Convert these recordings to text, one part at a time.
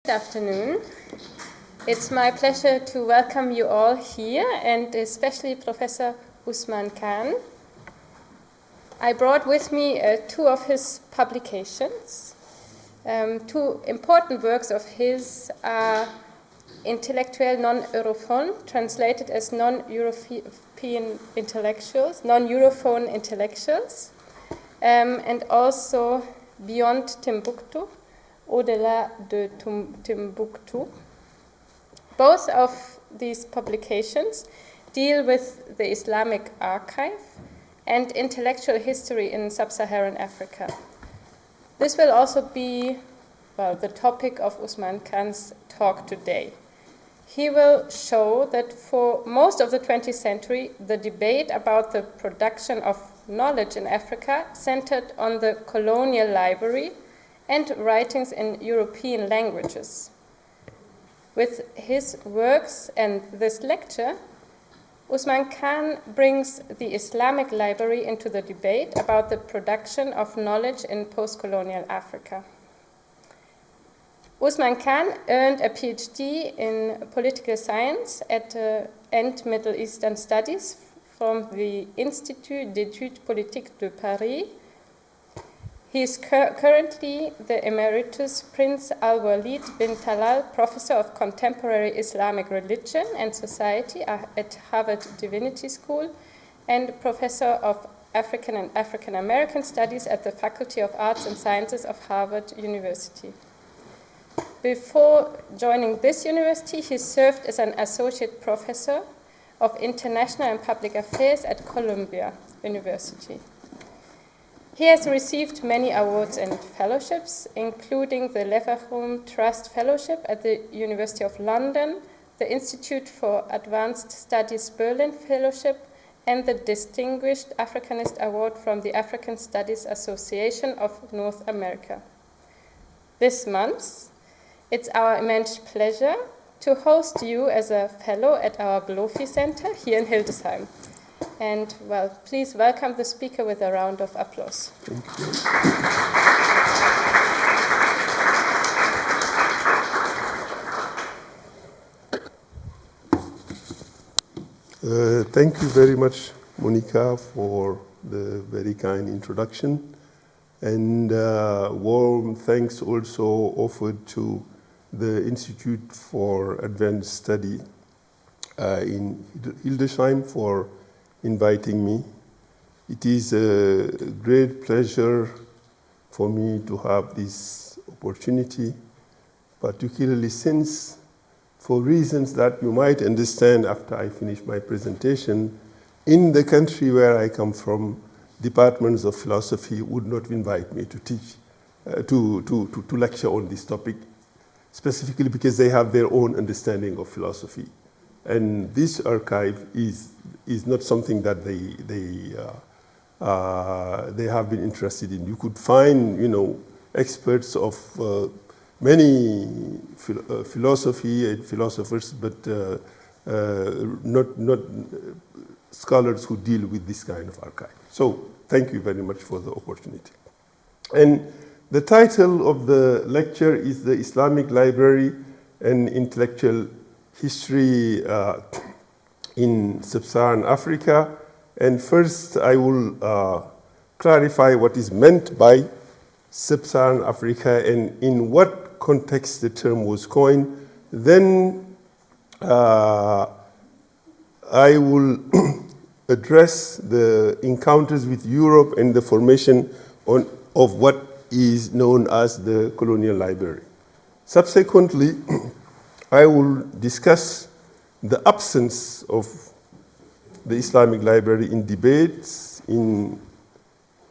Good afternoon. It's my pleasure to welcome you all here, and especially Professor Ousmane Kane. I brought with me two of his publications. Two important works of his are Intellectual Non-Europhone, translated as Non-European Intellectuals, Non-Europhone Intellectuals, and also Beyond Timbuktu, Au-delà de Timbuktu. Both of these publications deal with the Islamic archive and intellectual history in Sub-Saharan Africa. This will also be, the topic of Ousmane Kane's talk today. He will show that for most of the 20th century, the debate about the production of knowledge in Africa centered on the colonial library and writings in European languages. With his works and this lecture, Ousmane Kane brings the Islamic library into the debate about the production of knowledge in post-colonial Africa. Ousmane Kane earned a PhD in political science and Middle Eastern Studies from the Institut d'études politiques de Paris. He is currently the Emeritus Prince Al-Walid bin Talal Professor of Contemporary Islamic Religion and Society at Harvard Divinity School and Professor of African and African American Studies at the Faculty of Arts and Sciences of Harvard University. Before joining this university, he served as an Associate Professor of International and Public Affairs at Columbia University. He has received many awards and fellowships, including the Leverhulme Trust Fellowship at the University of London, the Institute for Advanced Studies Berlin Fellowship, and the Distinguished Africanist Award from the African Studies Association of North America. This month, it's our immense pleasure to host you as a fellow at our Glofi Center here in Hildesheim. And, please welcome the speaker with a round of applause. Thank you. Thank you very much, Monica, for the very kind introduction. And warm thanks also offered to the Institute for Advanced Study in Hildesheim for inviting me. It is a great pleasure for me to have this opportunity, particularly since, for reasons that you might understand after I finish my presentation, in the country where I come from, departments of philosophy would not invite me to teach, to lecture on this topic, specifically because they have their own understanding of philosophy. And this archive is not something that they have been interested in. You could find, experts of many philosophy and philosophers, but not scholars who deal with this kind of archive. So thank you very much for the opportunity. And the title of the lecture is The Islamic Library and Intellectual History in Sub-Saharan Africa. And first I will clarify what is meant by Sub-Saharan Africa and in what context the term was coined. Then I will address the encounters with Europe and the formation of what is known as the colonial library. Subsequently, I will discuss the absence of the Islamic library in debates in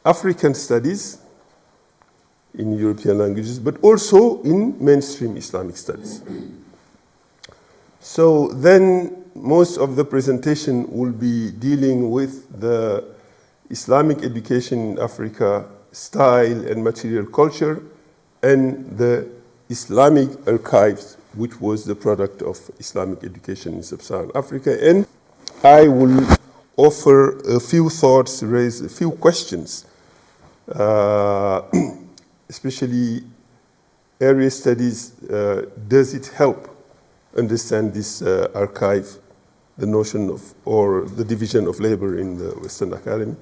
African studies, in European languages, but also in mainstream Islamic studies. So then most of the presentation will be dealing with the Islamic education in Africa, style and material culture, and the Islamic archives, which was the product of Islamic education in Sub-Saharan Africa. And I will offer a few thoughts, raise a few questions, especially area studies, does it help understand this archive, the notion of, or the division of labor in the Western Academy?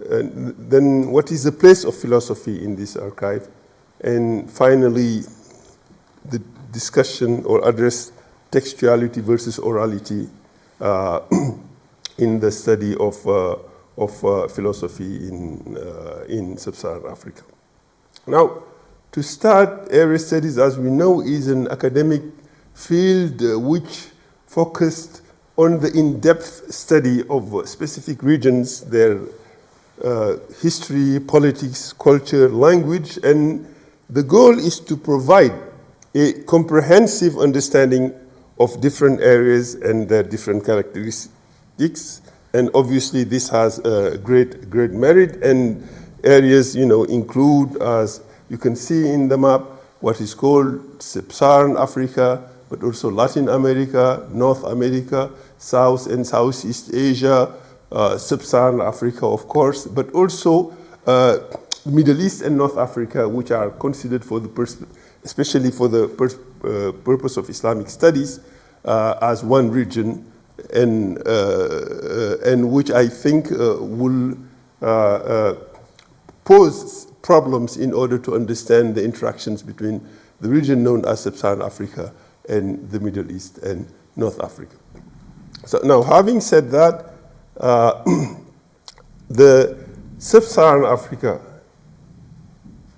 And then what is the place of philosophy in this archive? And finally, the discussion or address textuality versus orality in the study of philosophy in Sub-Saharan Africa. Now, to start, area studies, as we know, is an academic field which focused on the in-depth study of specific regions, their history, politics, culture, language, and the goal is to provide a comprehensive understanding of different areas and their different characteristics. And obviously, this has a great merit. And areas, include, as you can see in the map, what is called Sub-Saharan Africa, but also Latin America, North America, South and Southeast Asia, Sub-Saharan Africa, of course, but also Middle East and North Africa, which are considered for the especially for the purpose of Islamic studies as one region, and which I think will pose problems in order to understand the interactions between the region known as Sub-Saharan Africa and the Middle East and North Africa. So now, having said that, the Sub-Saharan Africa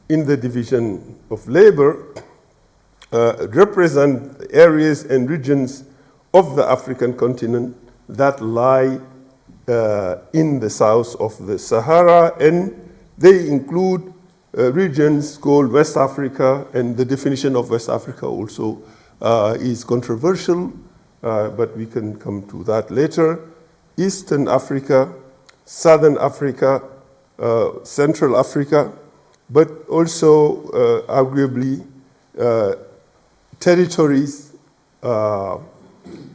in the division of labor represent areas and regions of the African continent that lie in the south of the Sahara, and they include regions called West Africa, and the definition of West Africa also is controversial, but we can come to that later. Eastern Africa, Southern Africa, Central Africa, but also arguably territories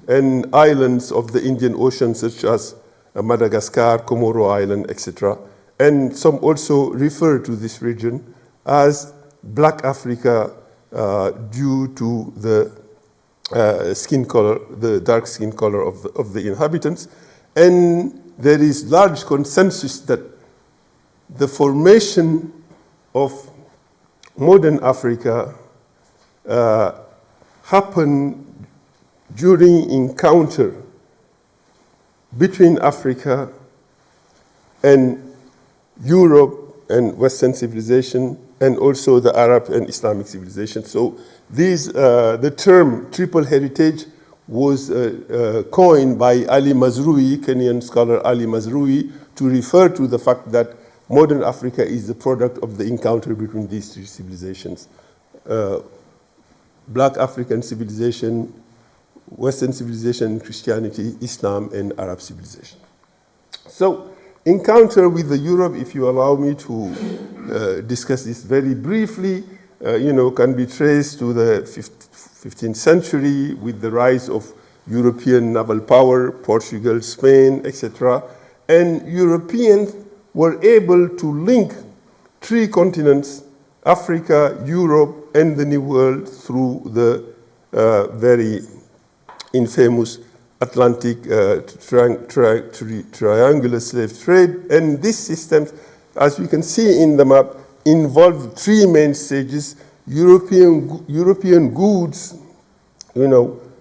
and islands of the Indian Ocean, such as Madagascar, Comoro Island, etc. And some also refer to this region as Black Africa due to the skin color, the dark skin color of the inhabitants. And there is large consensus that the formation of modern Africa happened during encounter between Africa and Europe and Western civilization, and also the Arab and Islamic civilization. So the term triple heritage was coined by Ali Mazrui, Kenyan scholar Ali Mazrui, to refer to the fact that modern Africa is the product of the encounter between these three civilizations. Black African civilization, Western civilization, Christianity, Islam, and Arab civilization. So, encounter with the Europe, if you allow me to discuss this very briefly, can be traced to the 15th century with the rise of European naval power, Portugal, Spain, etc. And Europeans were able to link three continents, Africa, Europe, and the New World, through the very infamous Atlantic triangular slave trade. And this system, as we can see in the map, involved three main stages. European goods,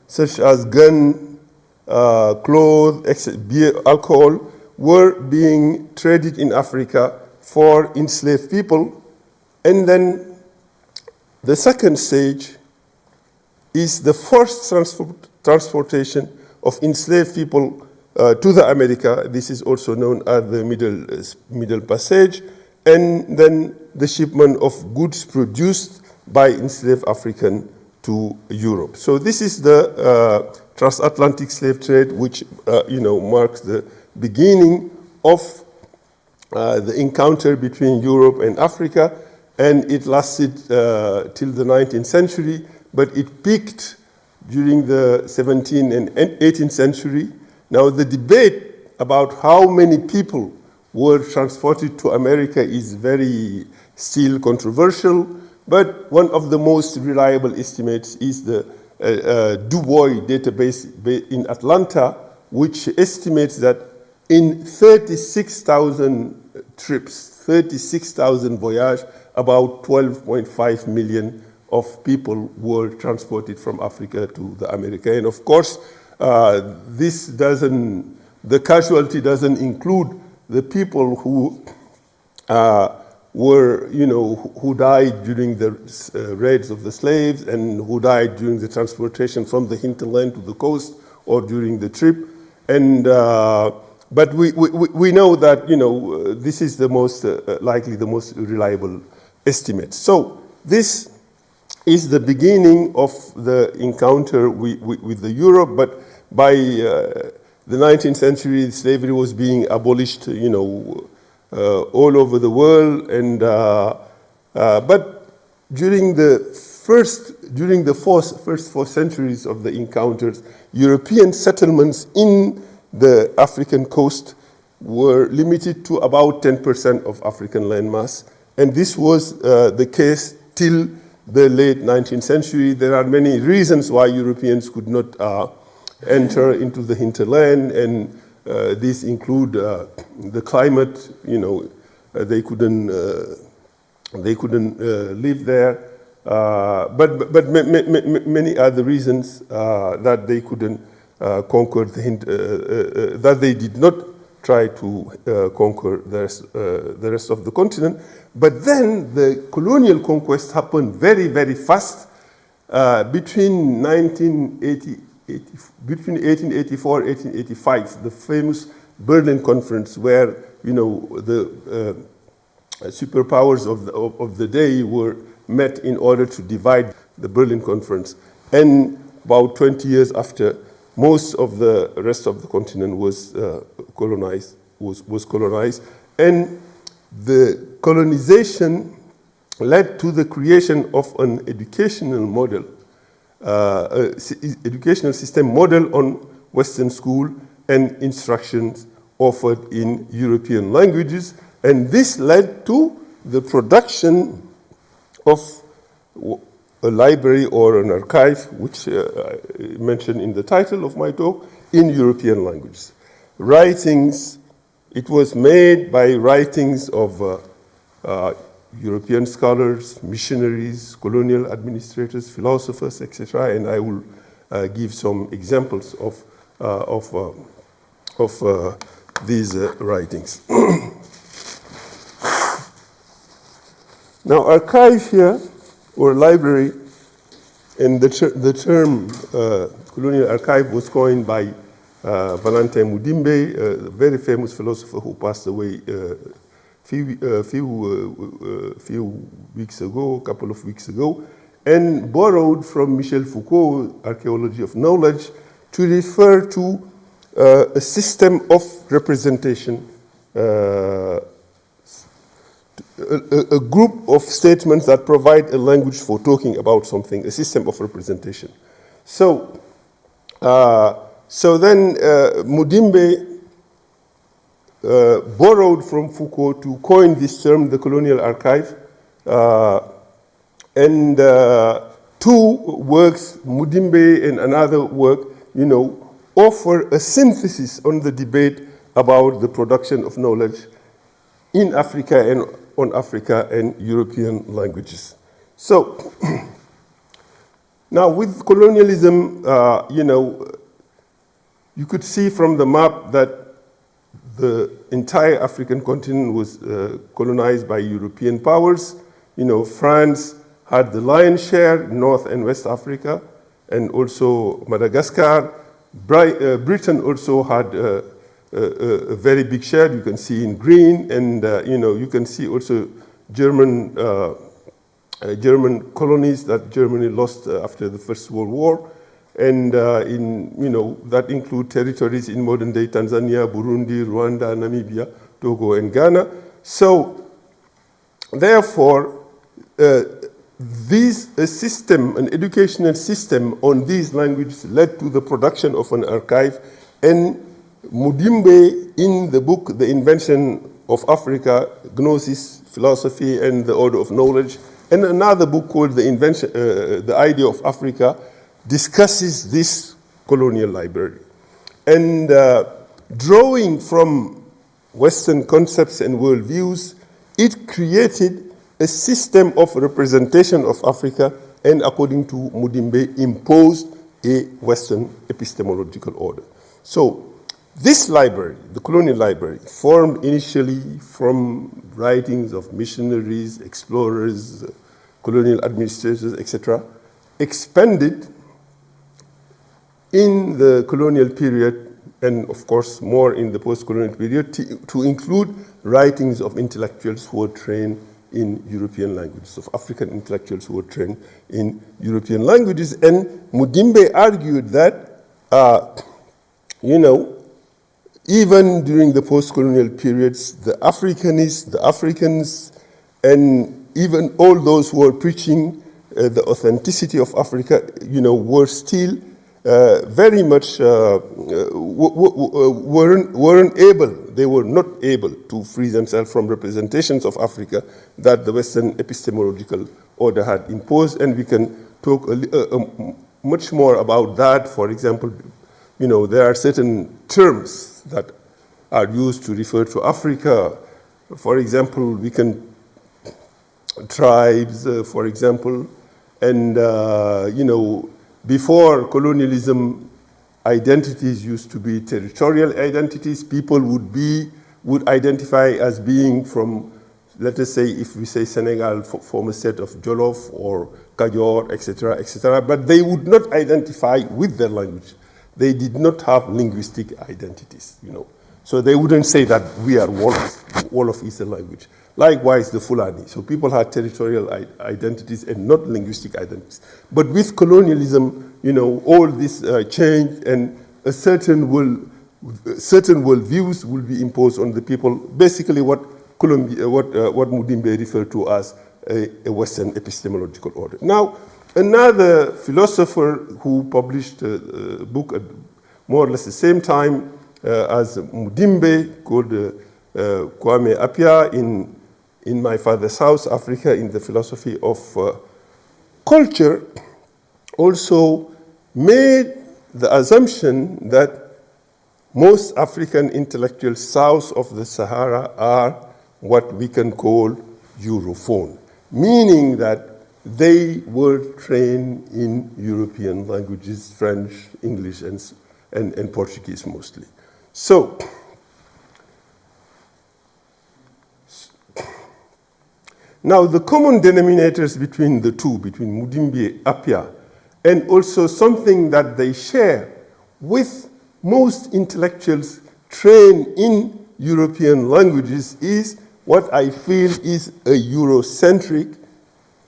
such as gun, clothes, beer, alcohol, were being traded in Africa for enslaved people. And then the second stage is the forced transportation of enslaved people to the America. This is also known as the Middle Passage. And then the shipment of goods produced by enslaved African to Europe. So this is the transatlantic slave trade, which marks the beginning of the encounter between Europe and Africa, and it lasted till the 19th century, but it peaked during the 17th and 18th century. Now, the debate about how many people were transported to America is very still controversial. But one of the most reliable estimates is the Du Bois database in Atlanta, which estimates that in 36,000 trips, 36,000 voyages, about 12.5 million of people were transported from Africa to the America. And of course, the casualty doesn't include the people who who died during the raids of the slaves and who died during the transportation from the hinterland to the coast or during the trip. And but we know that this is the most likely the most reliable estimate. So this is the beginning of the encounter with the Europe. But by the 19th century, slavery was being abolished, all over the world, and but during the first four centuries of the encounters, European settlements in the African coast were limited to about 10% of African landmass, and this was the case till the late 19th century. There are many reasons why Europeans could not enter into the hinterland, and these include the climate. They couldn't live there, but many other reasons that they couldn't conquer that they did not try to conquer the rest of the continent. But then the colonial conquest happened very, very fast between 1884 1885, the famous Berlin Conference, where the superpowers of the day were met in order to divide the Berlin Conference. And about 20 years after, most of the rest of the continent was colonized. And the colonization led to the creation of an educational model, educational system model on Western school and instructions offered in European languages. And this led to the production of a library or an archive, which I mentioned in the title of my talk, in European languages. Writings, it was made by writings of European scholars, missionaries, colonial administrators, philosophers, etc. And I will give some examples of these writings. Now, archive here, or library, and the term colonial archive was coined by Valentin Mudimbe, a very famous philosopher who passed away a few weeks ago, a couple of weeks ago, and borrowed from Michel Foucault, Archaeology of Knowledge, to refer to a system of representation, a group of statements that provide a language for talking about something, a system of representation. So then Mudimbe borrowed from Foucault to coin this term, the colonial archive, and two works, Mudimbe and another work, offer a synthesis on the debate about the production of knowledge in Africa and on Africa and European languages. So now with colonialism, you could see from the map that the entire African continent was colonized by European powers. France had the lion's share, North and West Africa, and also Madagascar. Britain also had a very big share. You can see in green, and you can see also German colonies that Germany lost after the First World War, and that include territories in modern-day Tanzania, Burundi, Rwanda, Namibia, Togo, and Ghana. So, therefore, an educational system on these languages led to the production of an archive, and Mudimbe, in the book The Invention of Africa, Gnosis, Philosophy, and the Order of Knowledge, And another book called The Idea of Africa discusses this colonial library. And drawing from Western concepts and worldviews, it created a system of representation of Africa, and according to Mudimbe, imposed a Western epistemological order. So this library, the colonial library, formed initially from writings of missionaries, explorers, colonial administrators, etc., expanded in the colonial period, and of course more in the post-colonial period, to include writings of intellectuals who were trained in European languages, of African intellectuals who were trained in European languages. And Mudimbe argued that, even during the post-colonial periods, the Africanists, the Africans, and even all those who were preaching the authenticity of Africa, were still very much they were not able to free themselves from representations of Africa that the Western epistemological order had imposed. And we can talk much more about that. For example, there are certain terms that are used to refer to Africa. For example, we can tribes, for example, and before colonialism, identities used to be territorial identities. People would identify as being from, let us say, if we say Senegal, former state of Jolof or Kajor, etc., etc., but they would not identify with their language. They did not have linguistic identities, So they wouldn't say that we are Wolof is a language. Likewise, the Fulani. So people had territorial identities and not linguistic identities. But with colonialism, all this changed, and certain worldviews will be imposed on the people. Basically, what Mudimbe referred to as a Western epistemological order. Now, another philosopher who published a book at more or less the same time as Mudimbe, called Kwame Appiah, in My Father's House, Africa, in the Philosophy of Culture, also made the assumption that most African intellectuals south of the Sahara are what we can call Europhone, meaning that they were trained in European languages, French, English, and Portuguese mostly. So, now the common denominators between the two, between Mudimbe, Appiah, and also something that they share with most intellectuals trained in European languages is what I feel is a Eurocentric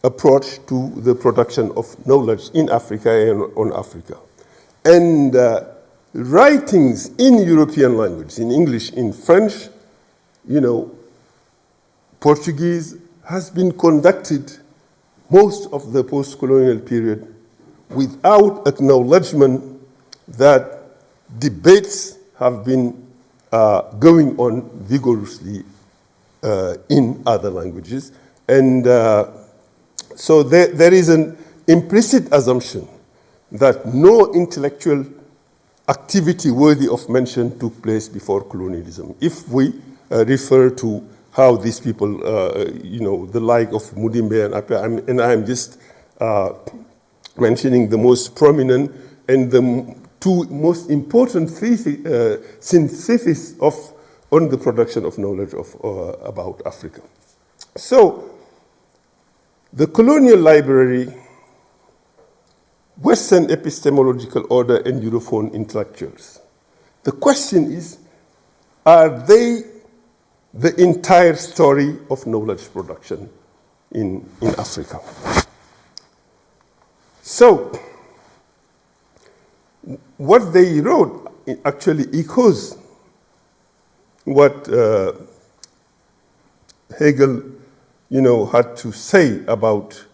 approach to the production of knowledge in Africa and on Africa. And writings in European languages, in English, in French, Portuguese, has been conducted most of the post-colonial period without acknowledgement that debates have been going on vigorously in other languages. And so there is an implicit assumption that no intellectual activity worthy of mention took place before colonialism. If we refer to how these people, the like of Mudimbe and Appiah, and I'm just mentioning the most prominent and the two most important syntheses on the production of knowledge about Africa. So, the colonial library, Western epistemological order, and Europhone intellectuals. The question is, are they the entire story of knowledge production in Africa? So, what they wrote actually echoes what Hegel, had to say about,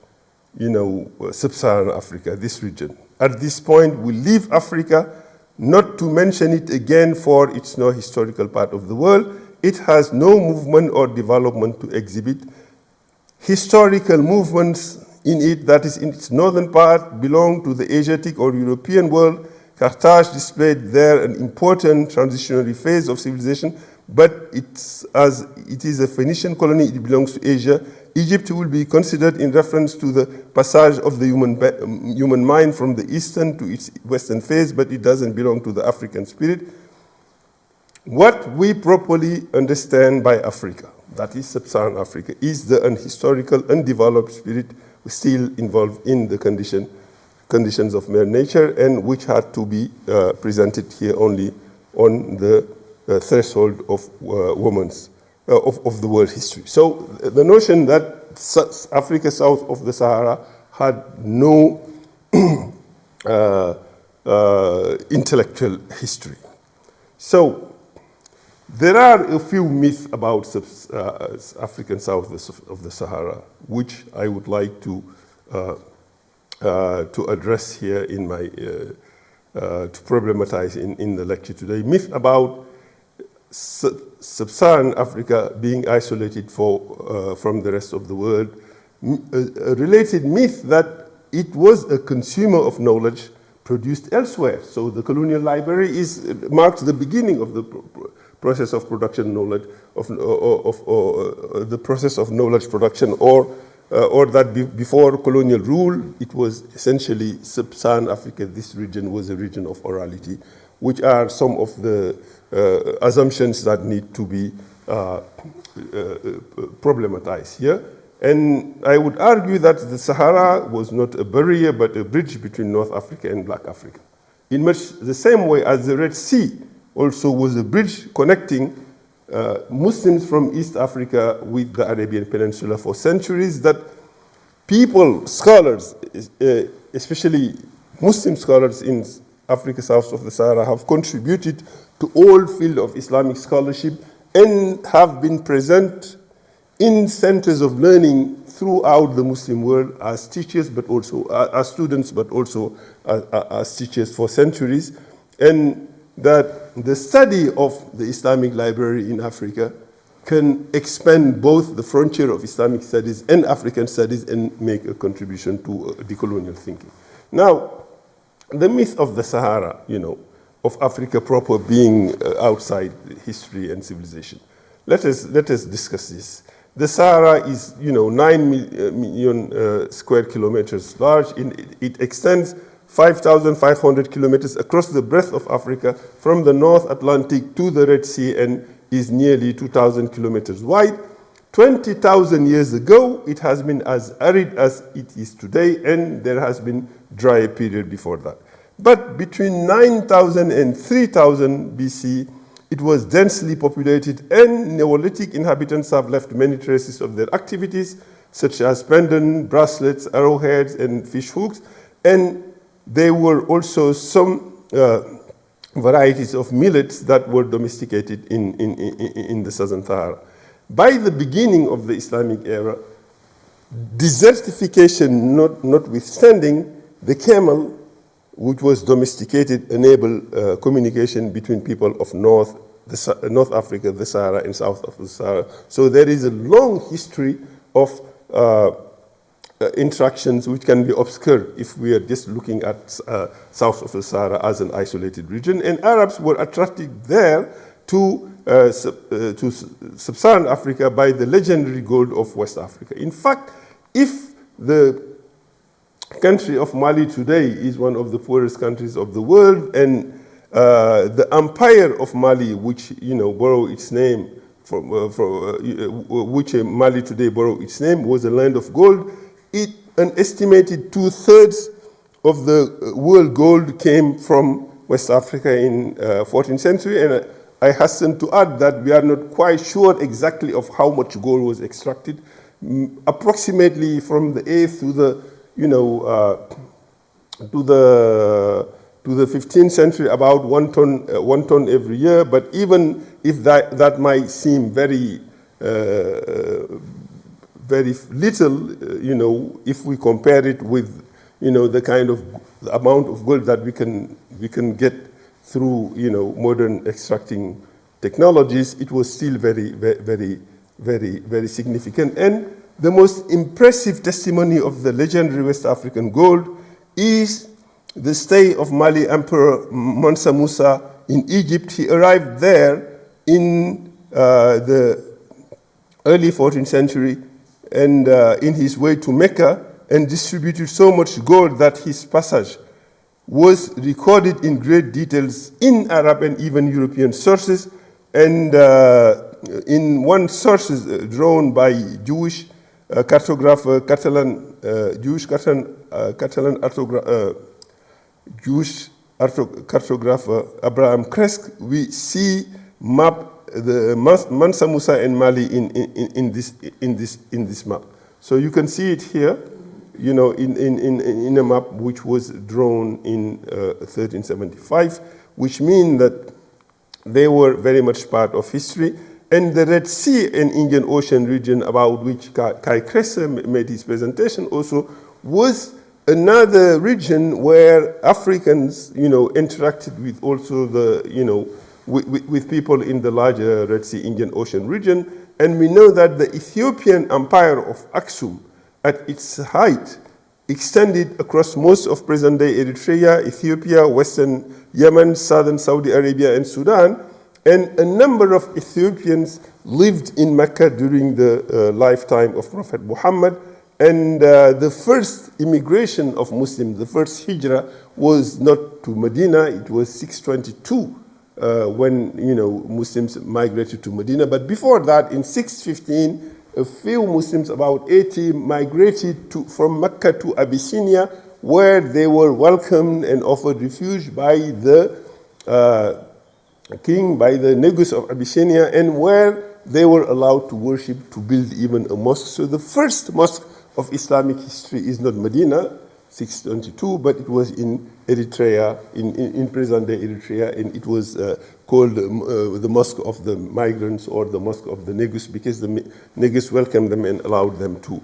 Sub-Saharan Africa, this region. At this point, we leave Africa, not to mention it again, for it's no historical part of the world. It has no movement or development to exhibit. historical movements in it, that is in its northern part, belong to the Asiatic or European world. Carthage displayed there an important transitionary phase of civilization, but as it is a Phoenician colony, it belongs to Asia. Egypt will be considered in reference to the passage of the human mind from the eastern to its western phase, but it doesn't belong to the African spirit. What we properly understand by Africa, that is Sub-Saharan Africa, is the unhistorical, undeveloped spirit still involved in the conditions of mere nature, and which had to be presented here only on the threshold of of the world history. So the notion that Africa south of the Sahara had no intellectual history. So there are a few myths about African south of the Sahara, which I would like to address here in my to problematize in the lecture today. Myth about Sub-Saharan Africa being isolated from the rest of the world. A related myth that it was a consumer of knowledge produced elsewhere. So the colonial library marks the beginning of the process of production knowledge, the process of knowledge production, or that before colonial rule, it was essentially Sub-Saharan Africa. This region was a region of orality, which are some of the assumptions that need to be problematized here. And I would argue that the Sahara was not a barrier, but a bridge between North Africa and Black Africa. In much the same way as the Red Sea also was a bridge connecting Muslims from East Africa with the Arabian Peninsula for centuries, that people, scholars, especially Muslim scholars in Africa south of the Sahara, have contributed to all field of Islamic scholarship and have been present in centers of learning throughout the Muslim world as teachers, but also as students, but also as teachers for centuries. And that the study of the Islamic library in Africa can expand both the frontier of Islamic studies and African studies and make a contribution to decolonial thinking. Now, the myth of the Sahara, of Africa proper being outside history and civilization. Let us discuss this. The Sahara is, 9 million square kilometers large. It extends 5,500 kilometers across the breadth of Africa from the North Atlantic to the Red Sea, and is nearly 2,000 kilometers wide. 20,000 years ago, it has been as arid as it is today, and there has been dry period before that. But between 9,000 and 3,000 BC, it was densely populated, and Neolithic inhabitants have left many traces of their activities, such as pendant, bracelets, arrowheads, and fish hooks. And there were also some varieties of millets that were domesticated in the Southern Sahara. By the beginning of the Islamic era, desertification notwithstanding, the camel, which was domesticated, enabled communication between people of North Africa, the Sahara, and south of the Sahara. So there is a long history of interactions which can be obscure if we are just looking at south of the Sahara as an isolated region. And Arabs were attracted there to Sub-Saharan Africa by the legendary gold of West Africa. In fact, if the country of Mali today is one of the poorest countries of the world, and the empire of Mali, which borrowed its name from which Mali today borrowed its name, was a land of gold. An estimated 2/3 of the world gold came from West Africa in 14th century, and I hasten to add that we are not quite sure exactly of how much gold was extracted. Approximately from the 8th to the to the 15th century, about 1 ton every year. But even if that might seem very very little, if we compare it with the kind of the amount of gold that we can get through modern extracting technologies, it was still very, very, very, very significant. And the most impressive testimony of the legendary West African gold is the stay of Mali Emperor Mansa Musa in Egypt. He arrived there in the early 14th century and in his way to Mecca, and distributed so much gold that his passage was recorded in great details in Arab and even European sources. And in one source drawn by Jewish cartographer, Jewish cartographer Abraham Kresk, we see map the Mansa Musa and Mali in this map. So you can see it here, you know, in a map which was drawn in 1375, which means that they were very much part of history. And the Red Sea and Indian Ocean region, about which Kai Kresse made his presentation also, was another region where Africans, you know, interacted with also the, you know, with people in the larger Red Sea Indian Ocean region. And we know that the Ethiopian empire of Aksum, at its height, extended across most of present-day Eritrea, Ethiopia, western Yemen, southern Saudi Arabia, and Sudan. And a number of Ethiopians lived in Mecca during the lifetime of Prophet Muhammad. And the first immigration of Muslims, the first hijrah, was not to Medina. It was 622 when, you know, Muslims migrated to Medina. But before that, in 615, a few Muslims, about 80, migrated from Mecca to Abyssinia, where they were welcomed and offered refuge by the king, by the Negus of Abyssinia, and where they were allowed to worship, to build even a mosque. So the first mosque of Islamic history is not Medina, 622, but it was in Eritrea, in present-day Eritrea, and it was called the Mosque of the Migrants, or the Mosque of the Negus, because the Negus welcomed them and allowed them to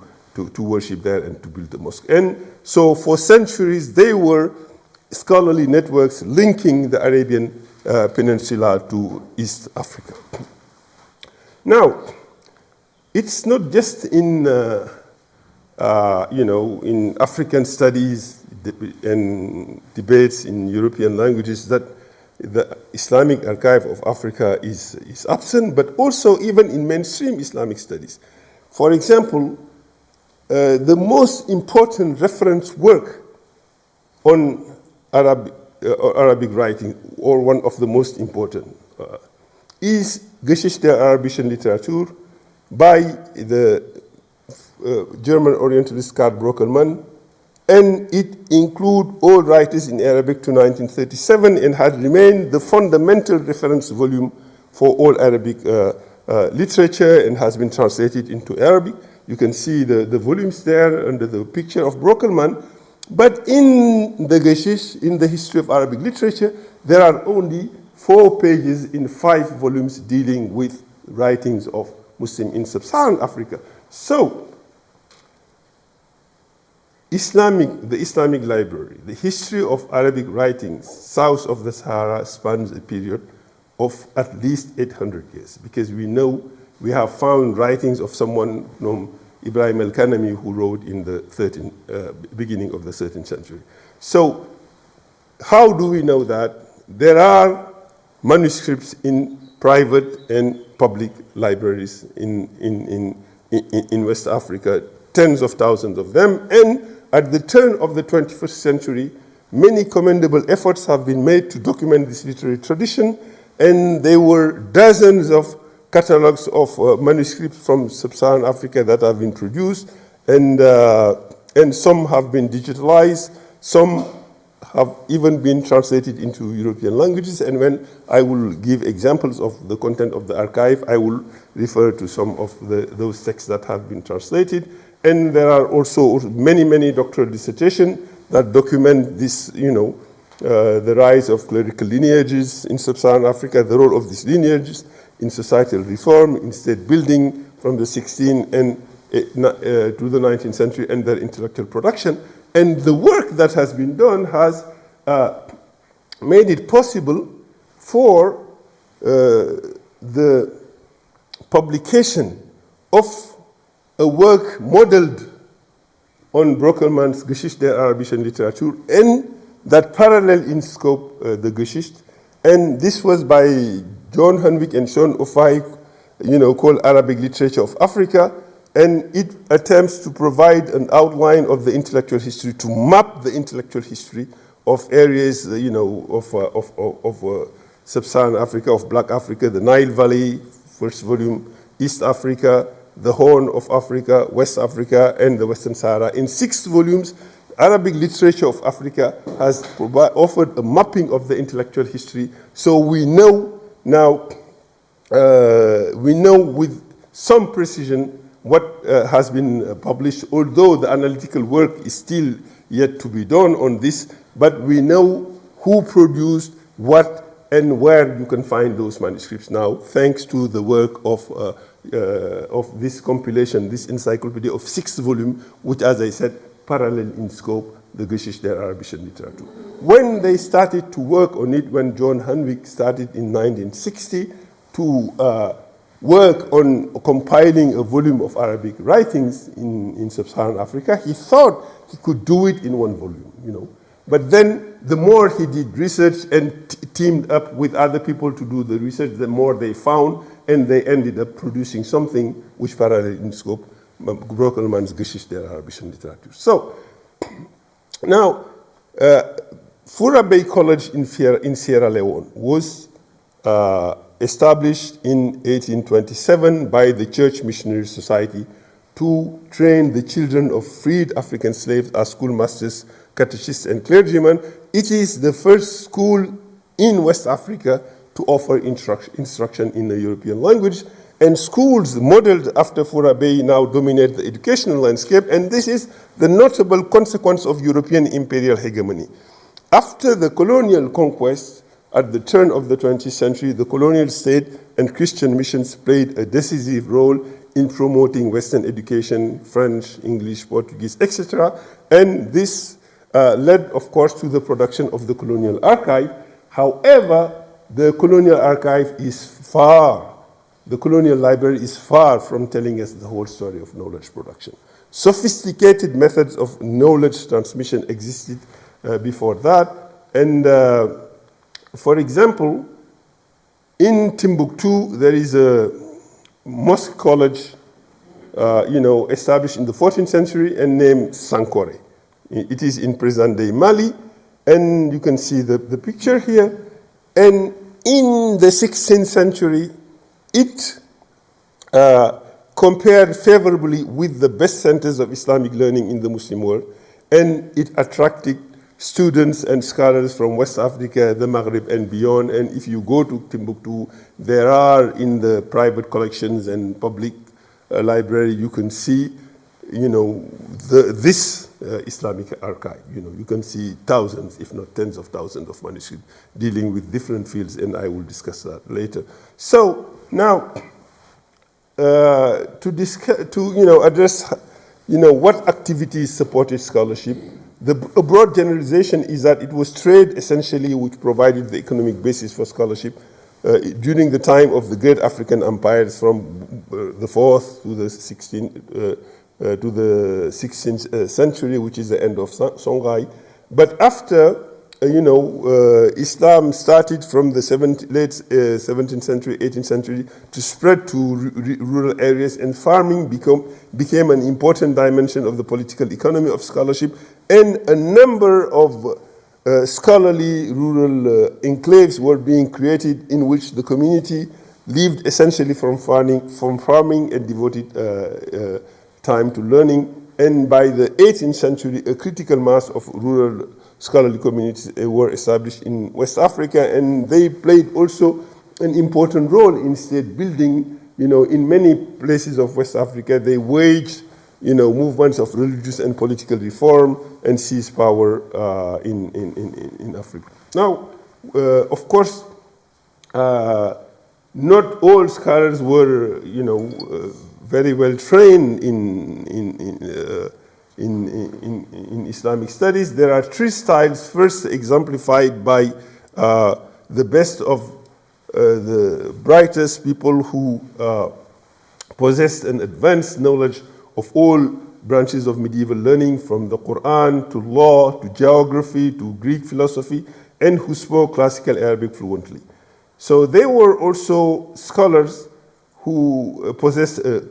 worship there and to build the mosque. And so for centuries, they were scholarly networks linking the Arabian Peninsula to East Africa. Now, it's not just in you know, in African studies and debates in European languages that the Islamic archive of Africa is absent, but also even in mainstream Islamic studies. For example, the most important reference work on Arabic writing, or one of the most important, is Geschichte der arabischen Literatur by the German Orientalist Karl Brockelmann, and it includes all writers in Arabic to 1937 and has remained the fundamental reference volume for all Arabic literature and has been translated into Arabic. You can see the volumes there under the picture of Brockelmann. But in the Geschichte, in the history of Arabic literature, there are only 4 pages in 5 volumes dealing with writings of Muslims in Sub-Saharan Africa. So, the Islamic library, the history of Arabic writings south of the Sahara spans a period of at least 800 years, because we know we have found writings of someone named Ibrahim al-Kanami who wrote in the beginning of the 13th century. So how do we know that? There are manuscripts in private and public libraries in West Africa, tens of thousands of them, and at the turn of the 21st century, many commendable efforts have been made to document this literary tradition, and there were dozens of catalogs of manuscripts from Sub-Saharan Africa that have been produced, and some have been digitalized, some have even been translated into European languages, and when I will give examples of the content of the archive, I will refer to some of those texts that have been translated. And there are also many doctoral dissertations that document this, you know, the rise of clerical lineages in Sub-Saharan Africa, the role of these lineages in societal reform, in state building from the 16th and to the 19th century, and their intellectual production. And the work that has been done has made it possible for the publication of a work modeled on Brockelmann's Geschichte der arabischen Literatur, and that parallel in scope the Geschichte. And this was by John Hanwick and Sean Ofai, called Arabic Literature of Africa, and it attempts to provide an outline of the intellectual history, to map the intellectual history of areas, of Sub-Saharan Africa, of Black Africa, the Nile Valley, first volume, East Africa, the Horn of Africa, West Africa, and the Western Sahara. In 6 volumes, Arabic Literature of Africa has offered a mapping of the intellectual history. So we know now, with some precision what has been published, although the analytical work is still yet to be done on this, but we know who produced what and where you can find those manuscripts now, thanks to the work of this compilation, this encyclopedia of 6 volumes, which, as I said, parallel in scope the Geschichte der arabischen Literatur. When they started to work on it, when John Hanwick started in 1960 to work on compiling a volume of Arabic writings in Sub-Saharan Africa, he thought he could do it in 1 volume, But then the more he did research and teamed up with other people to do the research, the more they found, and they ended up producing something which parallel in scope Brockelmann's Geschichte der arabischen Literatur. So, now, Fura Bay College in Sierra Leone was established in 1827 by the Church Missionary Society to train the children of freed African slaves as schoolmasters, catechists, and clergymen. It is the first school in West Africa to offer instruction in the European language, and schools modeled after Fura Bay now dominate the educational landscape, and this is the notable consequence of European imperial hegemony. After the colonial conquest at the turn of the 20th century, the colonial state and Christian missions played a decisive role in promoting Western education, French, English, Portuguese, etc., and this led, of course, to the production of the colonial archive. However, the colonial library is far from telling us the whole story of knowledge production. Sophisticated methods of knowledge transmission existed before that, and for example, in Timbuktu, there is a mosque college, established in the 14th century and named Sankore. It is in present-day Mali, and you can see the picture here. And in the 16th century, it compared favorably with the best centers of Islamic learning in the Muslim world, and it attracted students and scholars from West Africa, the Maghreb, and beyond. And if you go to Timbuktu, there are in the private collections and public library, you can see, this Islamic archive. You can see thousands, if not tens of thousands of manuscripts dealing with different fields, and I will discuss that later. So now, to address, what activities supported scholarship. A broad generalization is that it was trade, essentially, which provided the economic basis for scholarship during the time of the great African empires from the 4th to the 16th century, which is the end of Songhai. But after, Islam started from the late 17th century, 18th century to spread to rural areas, and farming became an important dimension of the political economy of scholarship, and a number of scholarly rural enclaves were being created in which the community lived essentially from farming and devoted time to learning. And by the 18th century, a critical mass of rural scholarly communities were established in West Africa, and they played also an important role in state building. In many places of West Africa, they waged, movements of religious and political reform and seized power in Africa. Now, of course, not all scholars were, very well trained in Islamic studies. There are 3 styles, first exemplified by the best of the brightest people who possessed an advanced knowledge of all branches of medieval learning, from the Quran to law to geography to Greek philosophy, and who spoke classical Arabic fluently. So they were also scholars who possessed a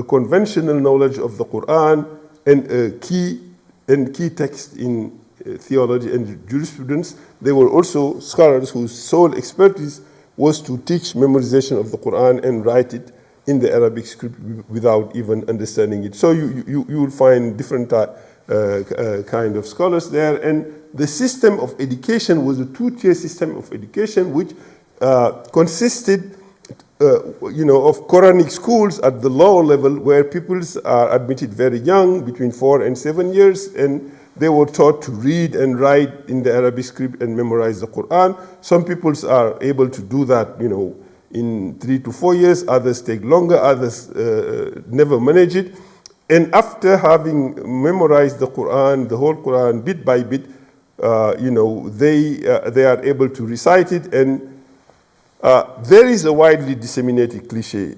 conventional knowledge of the Quran and key texts in theology and jurisprudence. They were also scholars whose sole expertise was to teach memorization of the Quran and write it in the Arabic script without even understanding it. So you will find different kind of scholars there. And the system of education was a two-tier system of education which consisted of Quranic schools at the lower level where pupils are admitted very young, between 4 and 7 years, and they were taught to read and write in the Arabic script and memorize the Quran. Some pupils are able to do that, in 3 to 4 years. Others take longer. Others never manage it. And after having memorized the Quran, the whole Quran, bit by bit, they are able to recite it. And there is a widely disseminated cliche,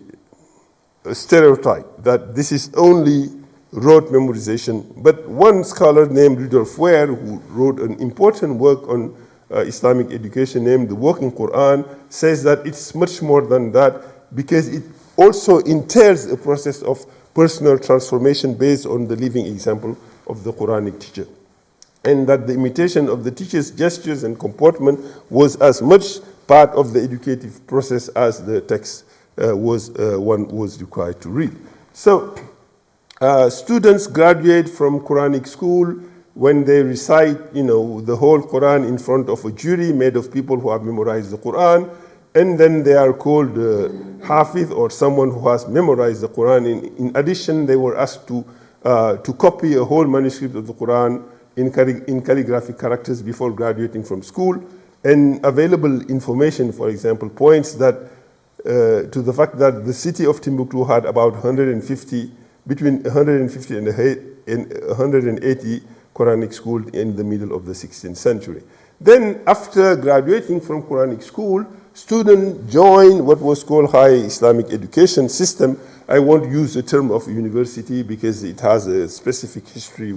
a stereotype, that this is only rote memorization. But one scholar named Rudolf Ware, who wrote an important work on Islamic education named The Working Quran, says that it's much more than that, because it also entails a process of personal transformation based on the living example of the Quranic teacher. And that the imitation of the teacher's gestures and comportment was as much part of the educative process as the text one was required to read. So students graduate from Quranic school when they recite, the whole Quran in front of a jury made of people who have memorized the Quran, and then they are called Hafiz, or someone who has memorized the Quran. In addition, they were asked to copy a whole manuscript of the Quran in calligraphic characters before graduating from school. And available information, for example, points that to the fact that the city of Timbuktu had about between 150 and 180 Quranic schools in the middle of the 16th century. Then, after graduating from Quranic school, students join what was called high Islamic education system. I won't use the term of university because it has a specific history,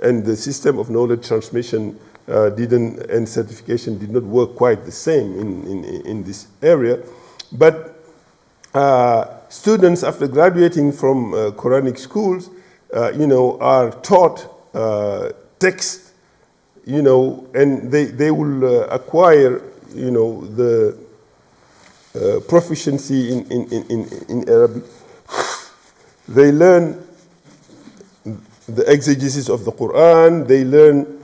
and the system of knowledge transmission and certification did not work quite the same in this area. But students, after graduating from Quranic schools, are taught text, and they will acquire, the proficiency in Arabic. They learn the exegesis of the Quran. They learn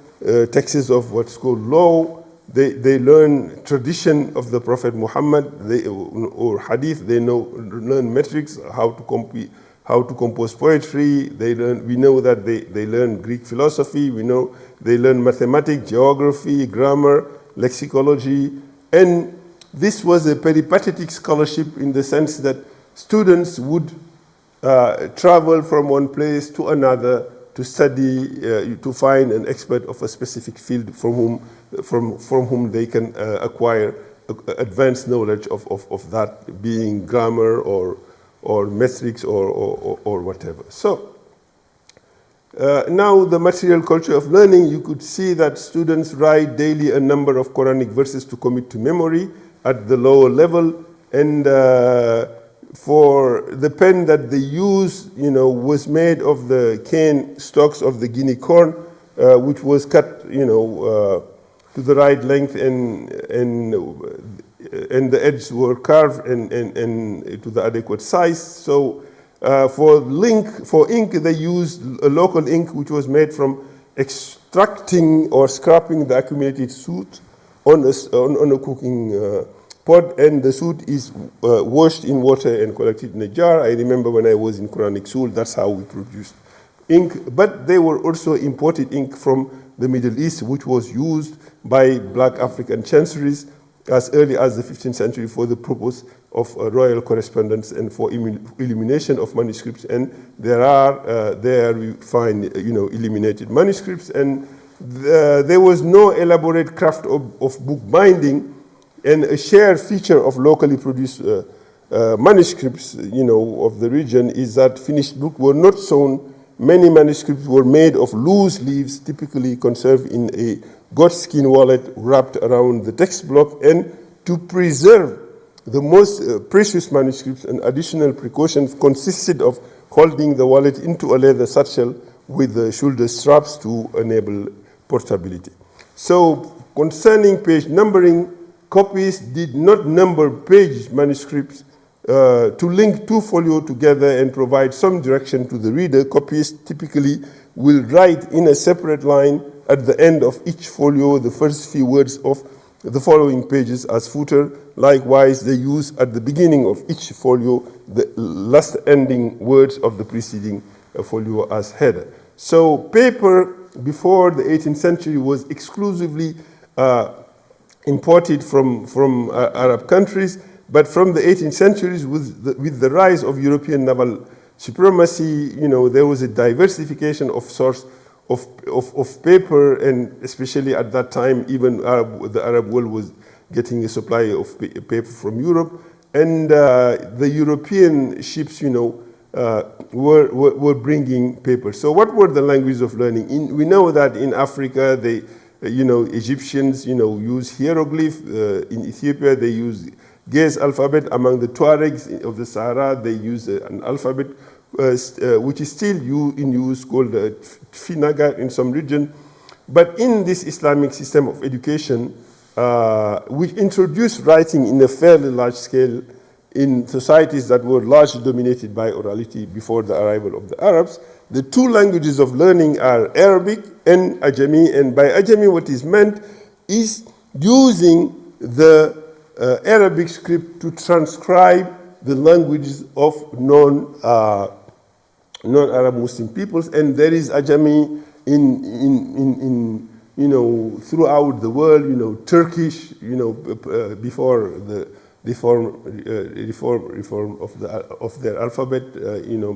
texts of what's called law. They learn tradition of the Prophet Muhammad, or hadith. They learn metrics, how to compose poetry. We know that they learn Greek philosophy. We know they learn mathematics, geography, grammar, lexicology. And this was a peripatetic scholarship in the sense that students would travel from one place to another to study, to find an expert of a specific field from whom they can acquire advanced knowledge of that, being grammar or metrics or whatever. So now the material culture of learning, you could see that students write daily a number of Quranic verses to commit to memory at the lower level, and for the pen that they use, was made of the cane stalks of the Guinea corn, which was cut, to the right length, and the edges were carved and to the adequate size. So for ink, they used a local ink which was made from extracting or scraping the accumulated soot on a cooking pot, and the soot is washed in water and collected in a jar. I remember when I was in Quranic school, that's how we produced ink. But they were also imported ink from the Middle East, which was used by black African chanceries as early as the 15th century for the purpose of royal correspondence and for illumination of manuscripts. And there we find illuminated manuscripts, and there was no elaborate craft of book binding, and a shared feature of locally produced manuscripts, of the region is that finished books were not sewn. Many manuscripts were made of loose leaves, typically conserved in a goatskin wallet wrapped around the text block. And to preserve the most precious manuscripts, an additional precaution consisted of holding the wallet into a leather satchel with the shoulder straps to enable portability. So concerning page numbering, copies did not number page manuscripts to link two folio together and provide some direction to the reader. Copies typically will write in a separate line at the end of each folio the first few words of the following pages as footer. Likewise, they use at the beginning of each folio the last ending words of the preceding folio as header. So paper before the 18th century was exclusively imported from Arab countries, but from the 18th centuries, with the rise of European naval supremacy, there was a diversification of source of paper, and especially at that time, even the Arab world was getting a supply of paper from Europe, and the European ships, were bringing paper. So what were the languages of learning? We know that in Africa, Egyptians, use hieroglyph. In Ethiopia, they use Ge'ez alphabet. Among the Tuaregs of the Sahara, they use an alphabet which is still in use, called Finaga in some region. But in this Islamic system of education, which introduced writing in a fairly large scale in societies that were largely dominated by orality before the arrival of the Arabs, the two languages of learning are Arabic and Ajami. And by Ajami, what is meant is using the Arabic script to transcribe the languages of non-Arab Muslim peoples. And there is Ajami in throughout the world, Turkish, before the reform of their alphabet,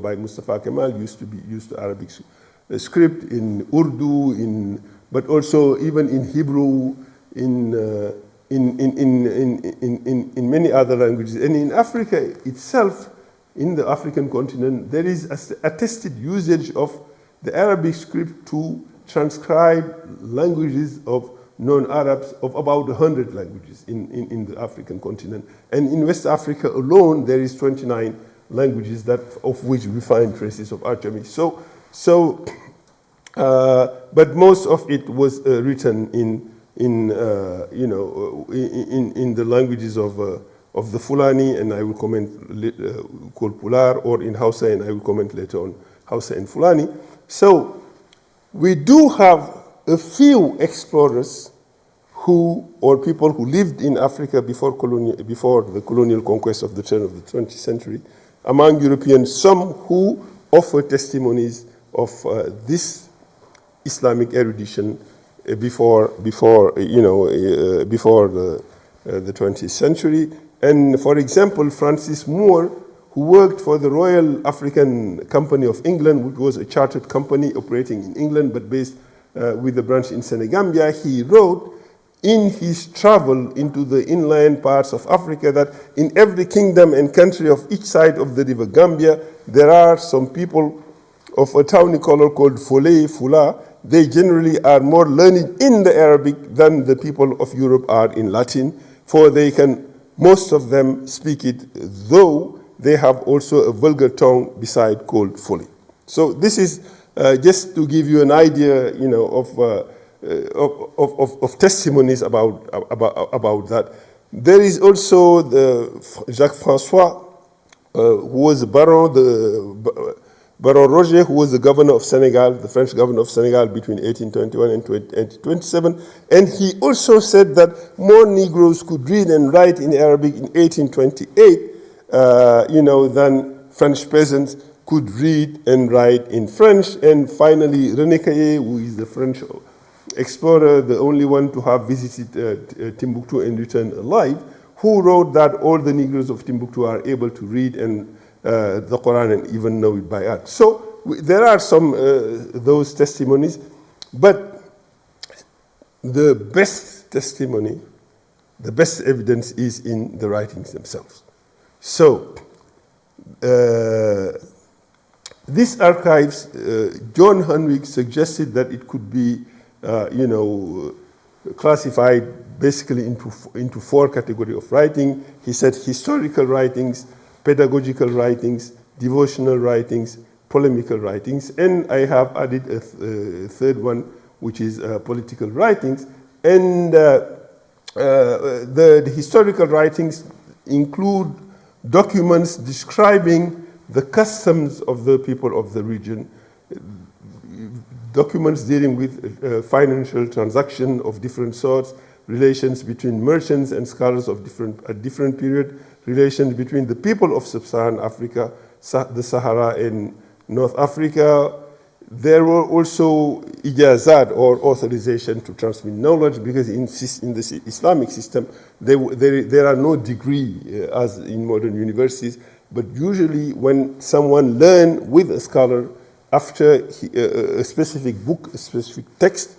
by Mustafa Kemal, used to be used to Arabic script, in Urdu, but also even in Hebrew, in many other languages. And in Africa itself, in the African continent, there is attested usage of the Arabic script to transcribe languages of non-Arabs, of about 100 languages in the African continent. And in West Africa alone, there is 29 languages of which we find traces of Ajami. But most of it was written in the languages of the Fulani, and I will comment called Pular, or in Hausa, and I will comment later on Hausa and Fulani. So we do have a few explorers or people who lived in Africa before the colonial conquest of the turn of the 20th century, among Europeans, some who offer testimonies of this Islamic erudition before the 20th century. And for example, Francis Moore, who worked for the Royal African Company of England, which was a chartered company operating in England but based with a branch in Senegambia, he wrote in his travel into the inland parts of Africa that in every kingdom and country of each side of the river Gambia, there are some people of a towny color called Fula. They generally are more learned in the Arabic than the people of Europe are in Latin, for they can, most of them, speak it, though they have also a vulgar tongue beside called Fole. So this is just to give you an idea, of testimonies about that. There is also Jacques Francois, who was Baron Roger, who was the governor of Senegal, the French governor of Senegal between 1821 and 1827. And he also said that more Negroes could read and write in Arabic in 1828, than French peasants could read and write in French. And finally, René Caillé, who is the French explorer, the only one to have visited Timbuktu and returned alive, who wrote that all the Negroes of Timbuktu are able to read and the Quran and even know it by heart. So there are some those testimonies, but the best testimony, the best evidence is in the writings themselves. So, these archives, John Hunwick suggested that it could be, classified basically into four categories of writing. He said historical writings, pedagogical writings, devotional writings, polemical writings, and I have added a third one, which is political writings. And the historical writings include documents describing the customs of the people of the region, documents dealing with financial transactions of different sorts, relations between merchants and scholars of different period, relations between the people of Sub-Saharan Africa, the Sahara and North Africa. There were also ijazat, or authorization to transmit knowledge, because in the Islamic system, there are no degree as in modern universities, but usually when someone learns with a scholar after a specific book, a specific text,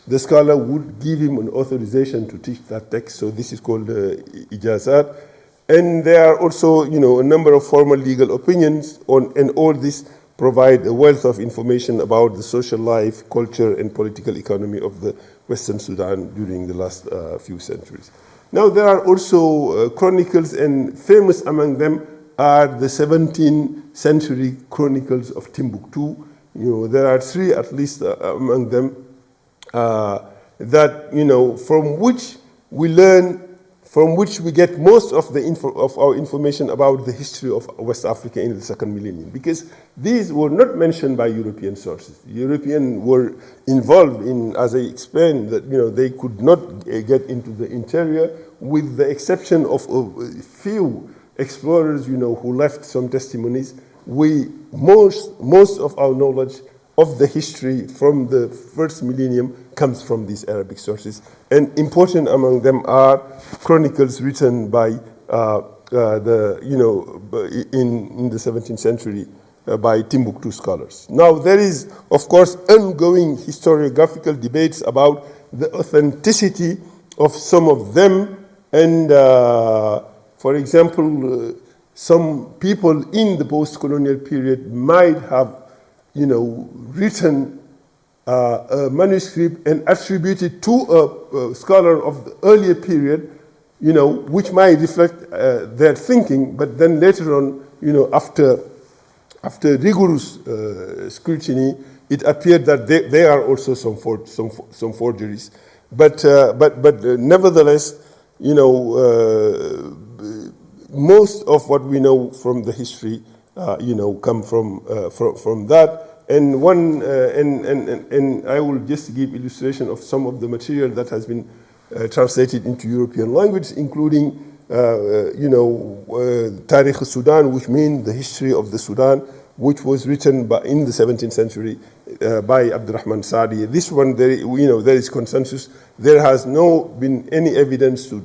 the scholar would give him an authorization to teach that text. So this is called ijazat. And there are also, a number of formal legal opinions and all this provide a wealth of information about the social life, culture, and political economy of the Western Sudan during the last few centuries. Now, there are also chronicles, and famous among them are the 17th century chronicles of Timbuktu. There are three at least among them that, from which we get most of our information about the history of West Africa in the second millennium, because these were not mentioned by European sources. Europeans were involved in, as I explained, that they could not get into the interior, with the exception of a few explorers, who left some testimonies. Most of our knowledge of the history from the first millennium comes from these Arabic sources, and important among them are chronicles written by in the 17th century by Timbuktu scholars. Now, there is, of course, ongoing historiographical debates about the authenticity of some of them, and for example, some people in the post-colonial period might have, written a manuscript and attributed to a scholar of the earlier period, which might reflect their thinking, but then later on, after rigorous scrutiny, it appeared that there are also some forgeries. But nevertheless, most of what we know from the history, come from that. And and I will just give illustration of some of the material that has been translated into European language, including, Tarikh Sudan, which means the history of the Sudan, which was written in the 17th century by Abdurrahman Saadi. This one, there is consensus. There has no been any evidence to,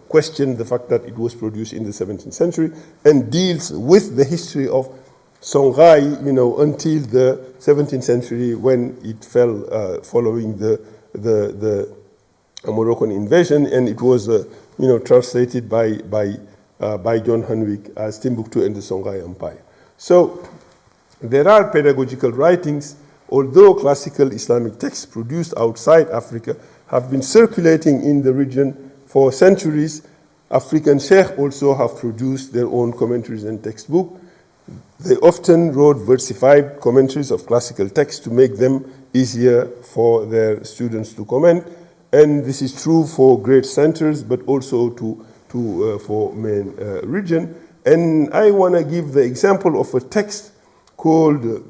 question the fact that it was produced in the 17th century, and deals with the history of Songhai, until the 17th century, when it fell following the Moroccan invasion, and it was, translated by John Hunwick as Timbuktu and the Songhai Empire. So there are pedagogical writings, although classical Islamic texts produced outside Africa have been circulating in the region for centuries. African sheikh also have produced their own commentaries and textbooks. They often wrote versified commentaries of classical texts to make them easier for their students to comment. And this is true for great centers, but also for main region. And I want to give the example of a text called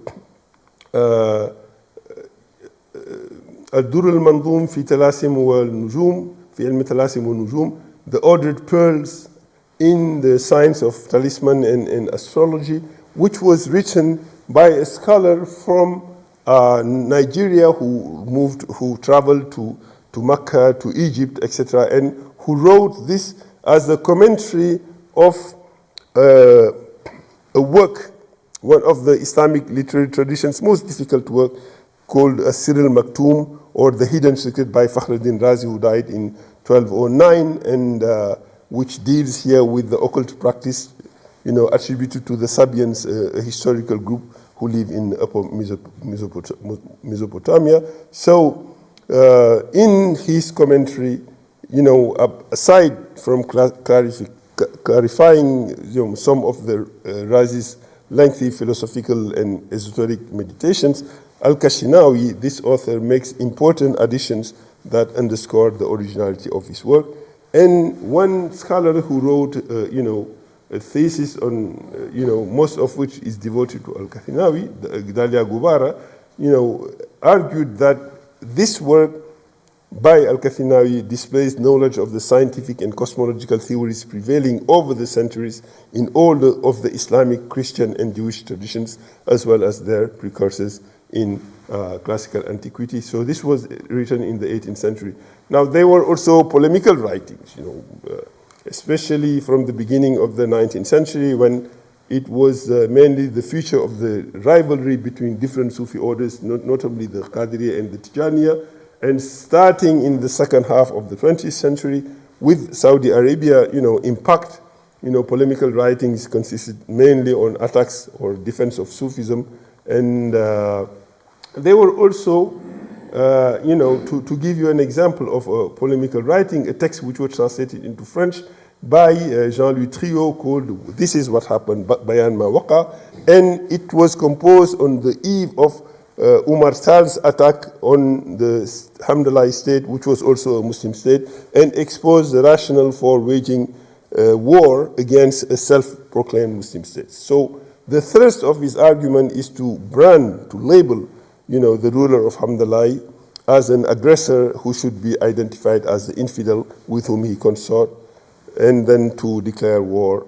الدر المنظوم في طلاسم والنجوم في علم الطلاسم والنجوم, the ordered pearls in the science of talisman and astrology, which was written by a scholar from Nigeria who traveled to Mecca, to Egypt, etc., and who wrote this as a commentary of a work, one of the Islamic literary tradition's most difficult work, called Sir al-Maktoum, or The Hidden Secret, by Fakhruddin Razi, who died in 1209, and which deals here with the occult practice attributed to the Sabians, a historical group who live in Upper Mesopotamia. So in his commentary, aside from clarifying some of the Razi's lengthy philosophical and esoteric meditations, Al-Kashinawi, this author, makes important additions that underscore the originality of his work. And one scholar who wrote, a thesis on, most of which is devoted to Al-Kashinawi, Dalia Gubara, argued that this work by Al-Kashinawi displays knowledge of the scientific and cosmological theories prevailing over the centuries in all of the Islamic, Christian, and Jewish traditions, as well as their precursors in classical antiquity. So this was written in the 18th century. Now, there were also polemical writings, especially from the beginning of the 19th century, when it was mainly the feature of the rivalry between different Sufi orders, notably the Qadiriya and the Tijaniya. And starting in the second half of the 20th century, with Saudi Arabia, impact, polemical writings consisted mainly on attacks or defense of Sufism. And they were also, to give you an example of a polemical writing, a text which was translated into French by Jean-Louis Triot called This Is What Happened, Bayan Ma Waqa, and it was composed on the eve of Umar Sal's attack on the Hamdallah state, which was also a Muslim state, and exposed the rationale for waging war against a self-proclaimed Muslim state. So the thrust of his argument is to brand, to label, the ruler of Hamdallah as an aggressor who should be identified as the infidel with whom he consort, and then to declare war,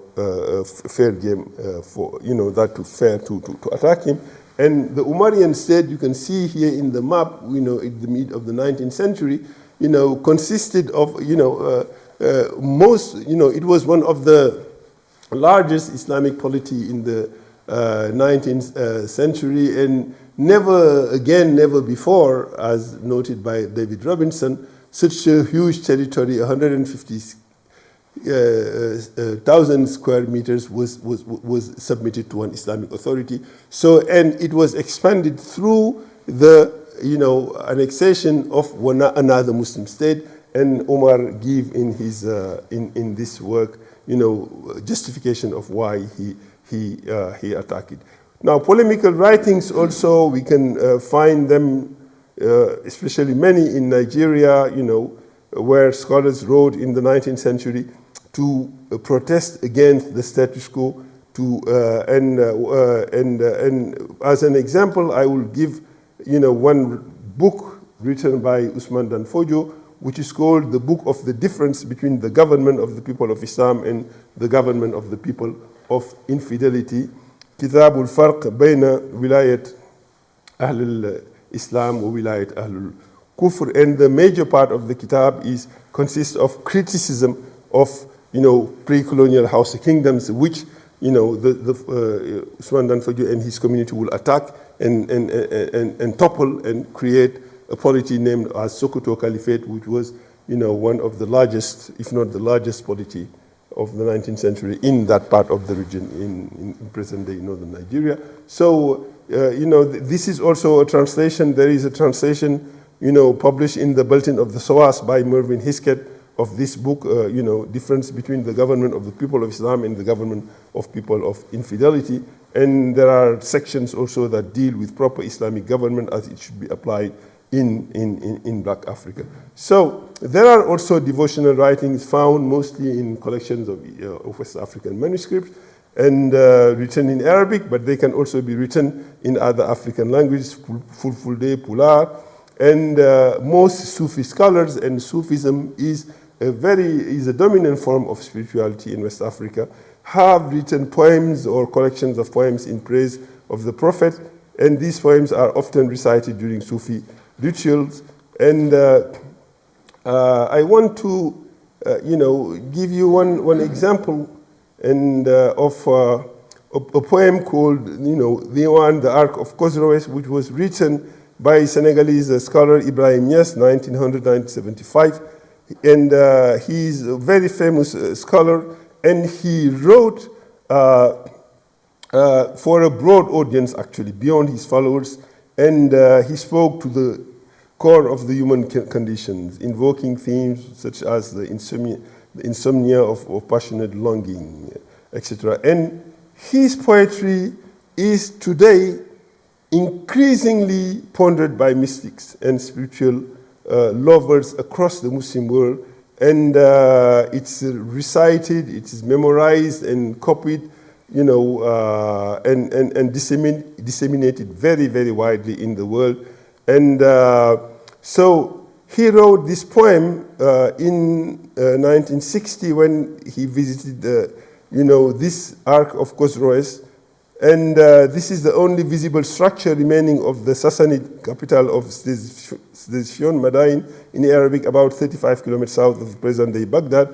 fair game for, that to fair to attack him. And the Umayyan state, you can see here in the map, in the mid of the 19th century, consisted of, it was one of the largest Islamic polity in the 19th century, and never before, as noted by David Robinson, such a huge territory, 150,000 square meters was submitted to an Islamic authority. So, and it was expanded through the, annexation of another Muslim state. And Omar gave in his in this work, justification of why he attacked it. Now, polemical writings also, we can find them, especially many in Nigeria, where scholars wrote in the 19th century to protest against the status quo. And as an example, I will give, one book written by Ousmane Danfodio, which is called The Book of the Difference Between the Government of the People of Islam and the Government of the People of Infidelity. كتاب الفرق بين ولاية أهل الإسلام وولاية أهل الكفر. And the major part of the kitab consists of criticism of, pre-colonial house kingdoms, which, Ousmane Danfodio and his community will attack and topple and create a polity named as Sokoto Caliphate, which was, one of the largest, if not the largest polity of the 19th century in that part of the region in present-day northern Nigeria. So, this is also a translation. There is a translation, published in the Bulletin of the SOAS by Mervyn Hisket of this book, difference between the government of the people of Islam and the government of people of infidelity. And there are sections also that deal with proper Islamic government as it should be applied in Black Africa. So there are also devotional writings found mostly in collections of West African manuscripts and written in Arabic, but they can also be written in other African languages, Fulfulde, Pular. And most Sufi scholars, and Sufism is a dominant form of spirituality in West Africa, have written poems or collections of poems in praise of the Prophet, and these poems are often recited during Sufi rituals. And I want to, give you one example and of a poem called, the Ark of Khosroes, which was written by Senegalese scholar Ibrahim Niass, 1900-1975. And he's a very famous scholar, and he wrote uh, for a broad audience, actually, beyond his followers. And he spoke to the core of the human conditions, invoking themes such as the insomnia of passionate longing, etc. And his poetry is today increasingly pondered by mystics and spiritual lovers across the Muslim world. And it's recited, it is memorized and copied, and disseminated very, very widely in the world. And so he wrote this poem in 1960 when he visited, this Ark of Khosroes. And this is the only visible structure remaining of the Sassanid capital of Sdezfion, Madain, in Arabic, about 35 kilometers south of present-day Baghdad.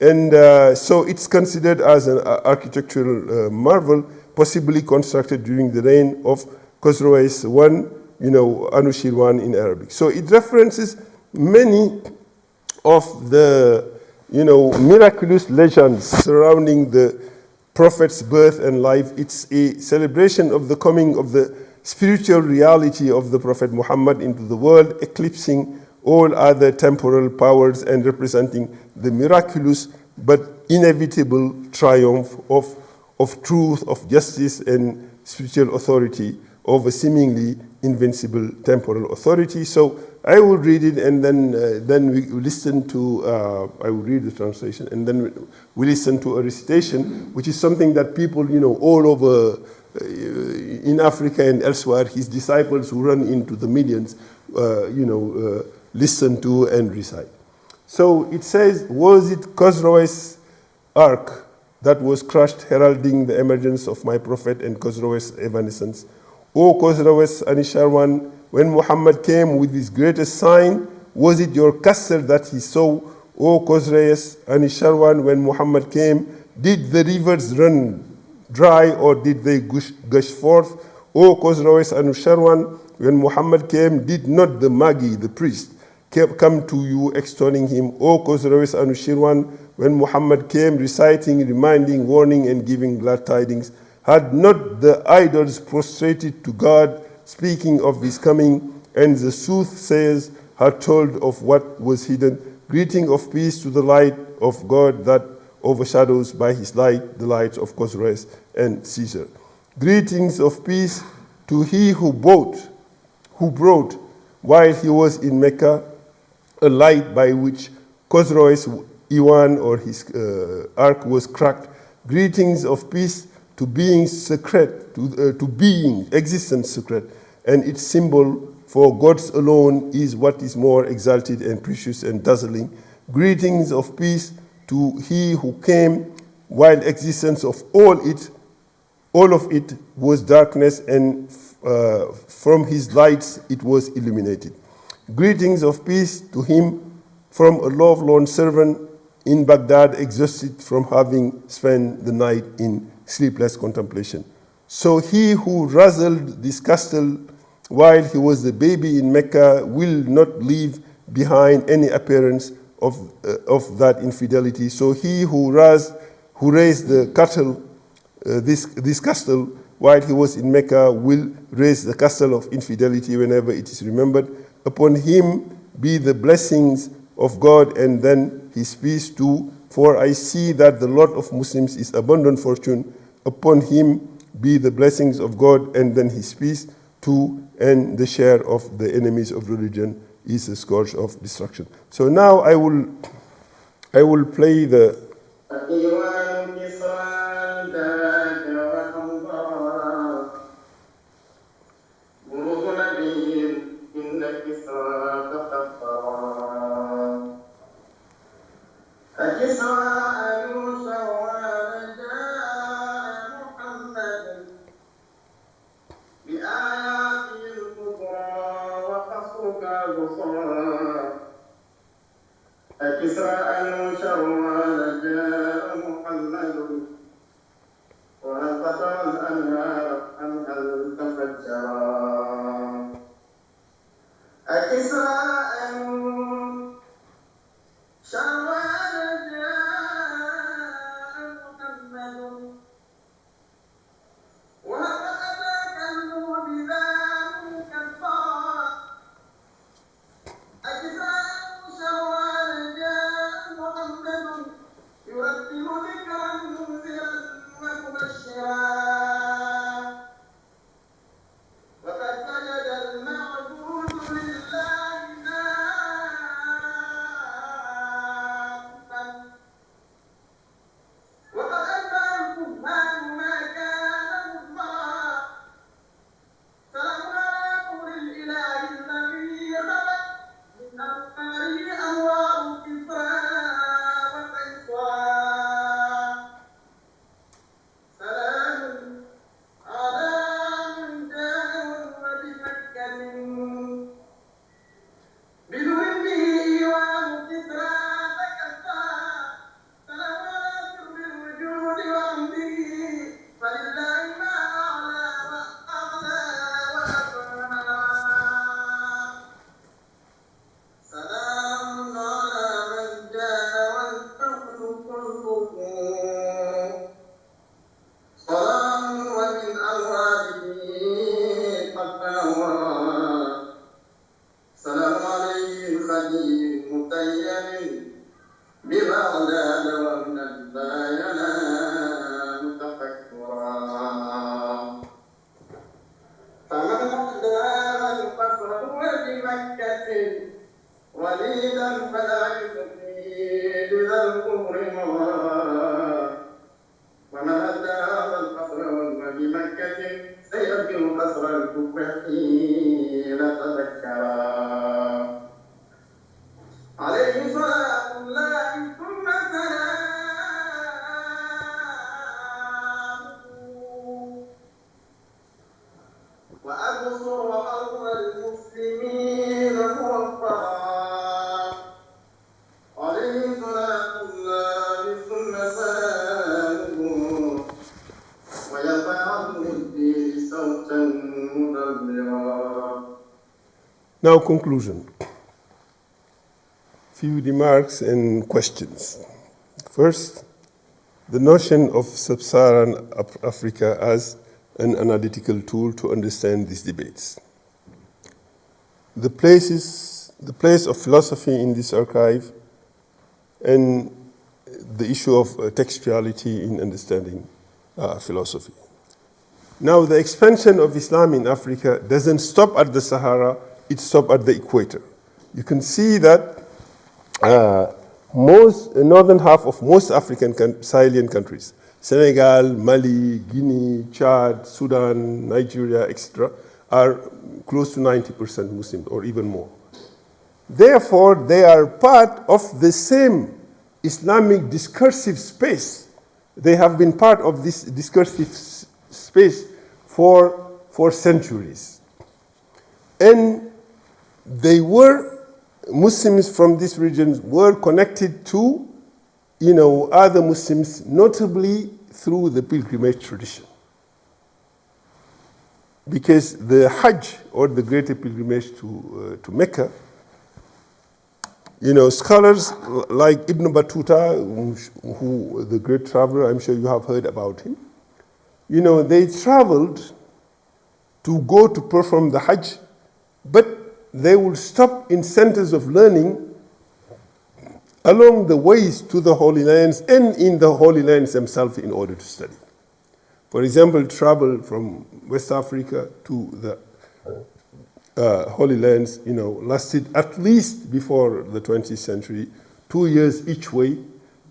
And so it's considered as an architectural marvel, possibly constructed during the reign of Khosroes I, Anushirwan in Arabic. So it references many of the, miraculous legends surrounding the Prophet's birth and life. It's a celebration of the coming of the spiritual reality of the Prophet Muhammad into the world, eclipsing all other temporal powers and representing the miraculous but inevitable triumph of truth, of justice, and spiritual authority over seemingly invincible temporal authority. So I will read it, and then we listen to, I will read the translation, and then we listen to a recitation, which is something that people, all over in Africa and elsewhere, his disciples who run into the millions, listen to and recite. So it says, was it Khosroes' ark that was crushed, heralding the emergence of my prophet and Khosroes' evanescence? O Khosroes Anisharwan, when Muhammad came with his greatest sign, was it your castle that he saw? O Khosroes Anisharwan, when Muhammad came, did the rivers run dry or did they gush forth? O Khosroes Anisharwan, when Muhammad came, did not the Magi, the priest, come to you extolling him? O Khosroes Anushirwan, when Muhammad came, reciting, reminding, warning, and giving glad tidings, had not the idols prostrated to God, speaking of his coming, and the soothsayers had told of what was hidden? Greeting of peace to the light of God that overshadows by his light the lights of Khosroes and Caesar. Greetings of peace to he who brought, while he was in Mecca, a light by which Khosroes Iwan, or his ark, was cracked. Greetings of peace to being secret, to being, existence secret, and its symbol, for God's alone is what is more exalted and precious and dazzling. Greetings of peace to he who came while existence of all of it was darkness, and from his lights it was illuminated. Greetings of peace to him from a lovelorn servant in Baghdad, exhausted from having spent the night in sleepless contemplation. So he who razzled this castle while he was a baby in Mecca will not leave behind any appearance of that infidelity. So he who raised the cattle, this castle while he was in Mecca will raise the castle of infidelity whenever it is remembered. Upon him be the blessings of God, and then his peace too, for I see that the lot of Muslims is abundant fortune. Upon him be the blessings of God, and then his peace too, and the share of the enemies of religion is a scourge of destruction. So now I will play the ببغداد وابن لا ينام تفكرا فمن أحداها القصر هو بمكة وليدا فلا يبقي بذا الكفر مرا ومن أحداها القصر هو بمكة سيبقي قصر الكفر حين تذكرا عليه صلاة الله ثم سلامه وأبصر أرض المسلمين موفرا عليه صلاة الله ثم سلامه ويرفع الدين صوتا مدمرا. Now conclusion. Few remarks and questions. First, the notion of Sub-Saharan Africa as an analytical tool to understand these debates. The place of philosophy in this archive and the issue of textuality in understanding philosophy. Now, the expansion of Islam in Africa doesn't stop at the Sahara, it stops at the equator. You can see that northern half of most African Sahelian countries, Senegal, Mali, Guinea, Chad, Sudan, Nigeria, etc., are close to 90% Muslims or even more. Therefore, they are part of the same Islamic discursive space. They have been part of this discursive space for centuries. And Muslims from these regions were connected to, other Muslims, notably through the pilgrimage tradition. Because the Hajj, or the greater pilgrimage to Mecca, scholars like Ibn Battuta, who the great traveler, I'm sure you have heard about him, they traveled to go to perform the Hajj, but they will stop in centers of learning along the ways to the Holy Lands and in the Holy Lands themselves in order to study. For example, travel from West Africa to the Holy Lands, lasted at least before the 20th century, 2 years each way,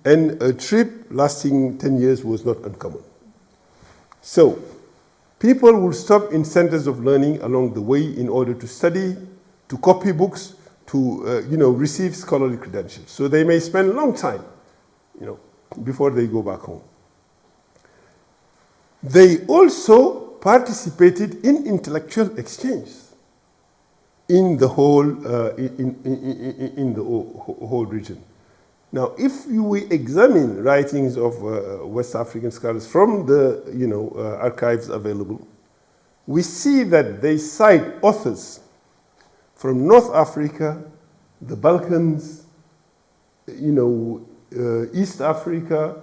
and a trip lasting 10 years was not uncommon. So, people will stop in centers of learning along the way in order to study, to copy books, to receive scholarly credentials. So they may spend a long time, before they go back home. They also participated in intellectual exchange in the whole whole region. Now, if we examine writings of West African scholars from the archives available, we see that they cite authors from North Africa, the Balkans, East Africa,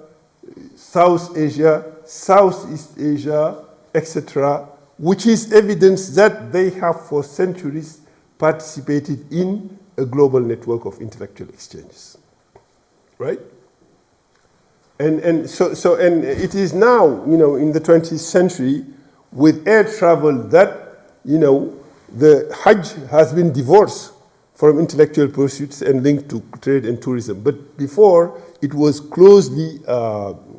South Asia, Southeast Asia, etc., which is evidence that they have for centuries participated in a global network of intellectual exchanges, right? And so it is now, in the 20th century, with air travel that, the Hajj has been divorced from intellectual pursuits and linked to trade and tourism. But before, it was closely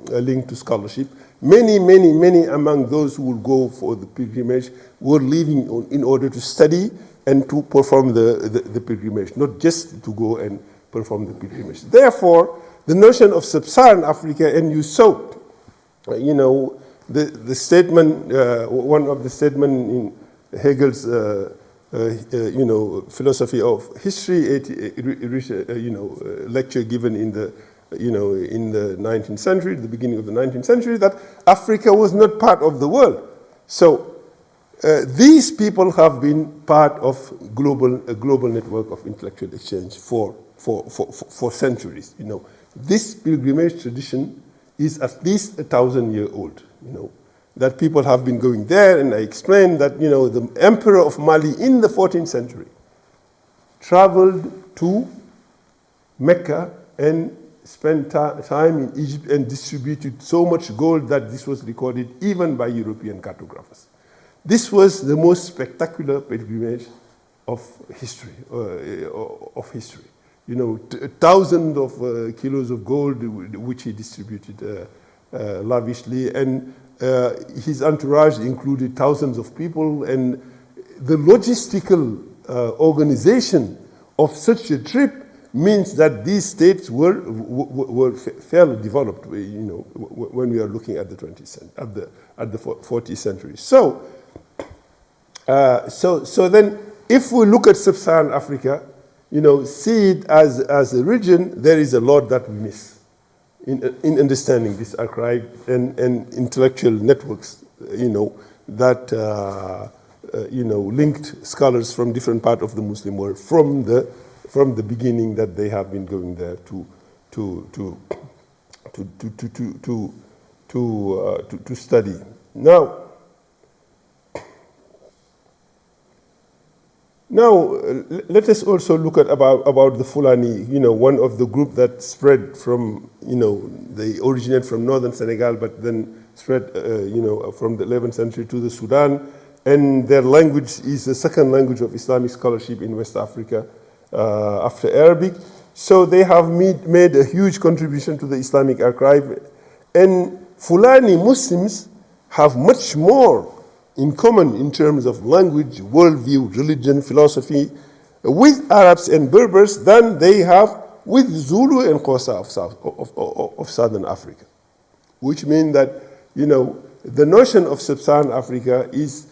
linked to scholarship. Many among those who will go for the pilgrimage were leaving in order to study and to perform the pilgrimage, not just to go and perform the pilgrimage. Therefore, the notion of Sub-Saharan Africa, and you saw, the statement, one of the statements in Hegel's, philosophy of history, lecture given in the, in the 19th century, the beginning of the 19th century, that Africa was not part of the world. So these people have been part of a global network of intellectual exchange for centuries. This pilgrimage tradition is at least 1,000-year-old. That people have been going there, and I explained that the emperor of Mali in the 14th century traveled to Mecca and spent time in Egypt and distributed so much gold that this was recorded even by European cartographers. This was the most spectacular pilgrimage of history. You know, thousands of kilos of gold, which he distributed lavishly, and his entourage included thousands of people, and the logistical organization of such a trip means that these states were fairly developed, you know, when we are looking at the 20th century, at the 40th century. So then, if we look at Sub-Saharan Africa, you know, see it as a region, there is a lot that we miss in understanding this archive and intellectual networks, you know, that you know, linked scholars from different parts of the Muslim world from the beginning that they have been going there to study. Now, let us also look at about the Fulani, you know, one of the group that spread from, you know, they originate from northern Senegal, but then spread, you know, from the 11th century to the Sudan, and their language is the second language of Islamic scholarship in West Africa after Arabic. So they have made a huge contribution to the Islamic archive, and Fulani Muslims have much more in common in terms of language, worldview, religion, philosophy, with Arabs and Berbers than they have with Zulu and Xhosa of Southern Africa. Which means that, you know, the notion of Sub-Saharan Africa is,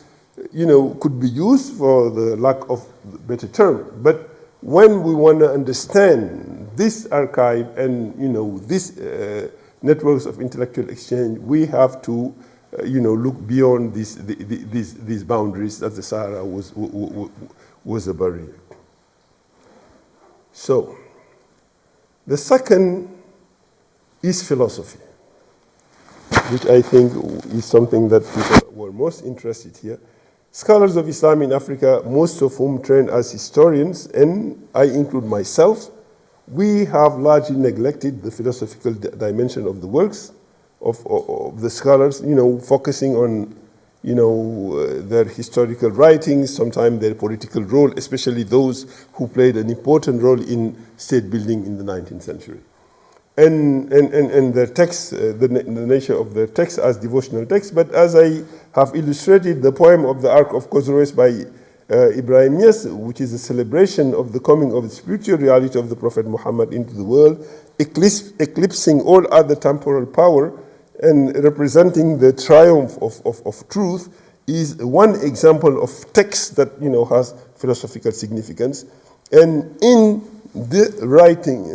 you know, could be used for the lack of a better term. But when we want to understand this archive and, you know, these networks of intellectual exchange, we have to you know, look beyond these boundaries that the Sahara was a barrier. So, the second is philosophy, which I think is something that people were most interested here. Scholars of Islam in Africa, most of whom train as historians, and I include myself, we have largely neglected the philosophical dimension of the works of the scholars, you know, focusing on, you know, their historical writings, sometimes their political role, especially those who played an important role in state building in the 19th century. And their texts, the nature of their texts as devotional texts. But as I have illustrated, the poem of the Ark of Cosroes by Ibrahim Niasse, which is a celebration of the coming of the spiritual reality of the Prophet Muhammad into the world, eclipsing all other temporal power and representing the triumph of truth, is one example of text that, you know, has philosophical significance. And in the writing,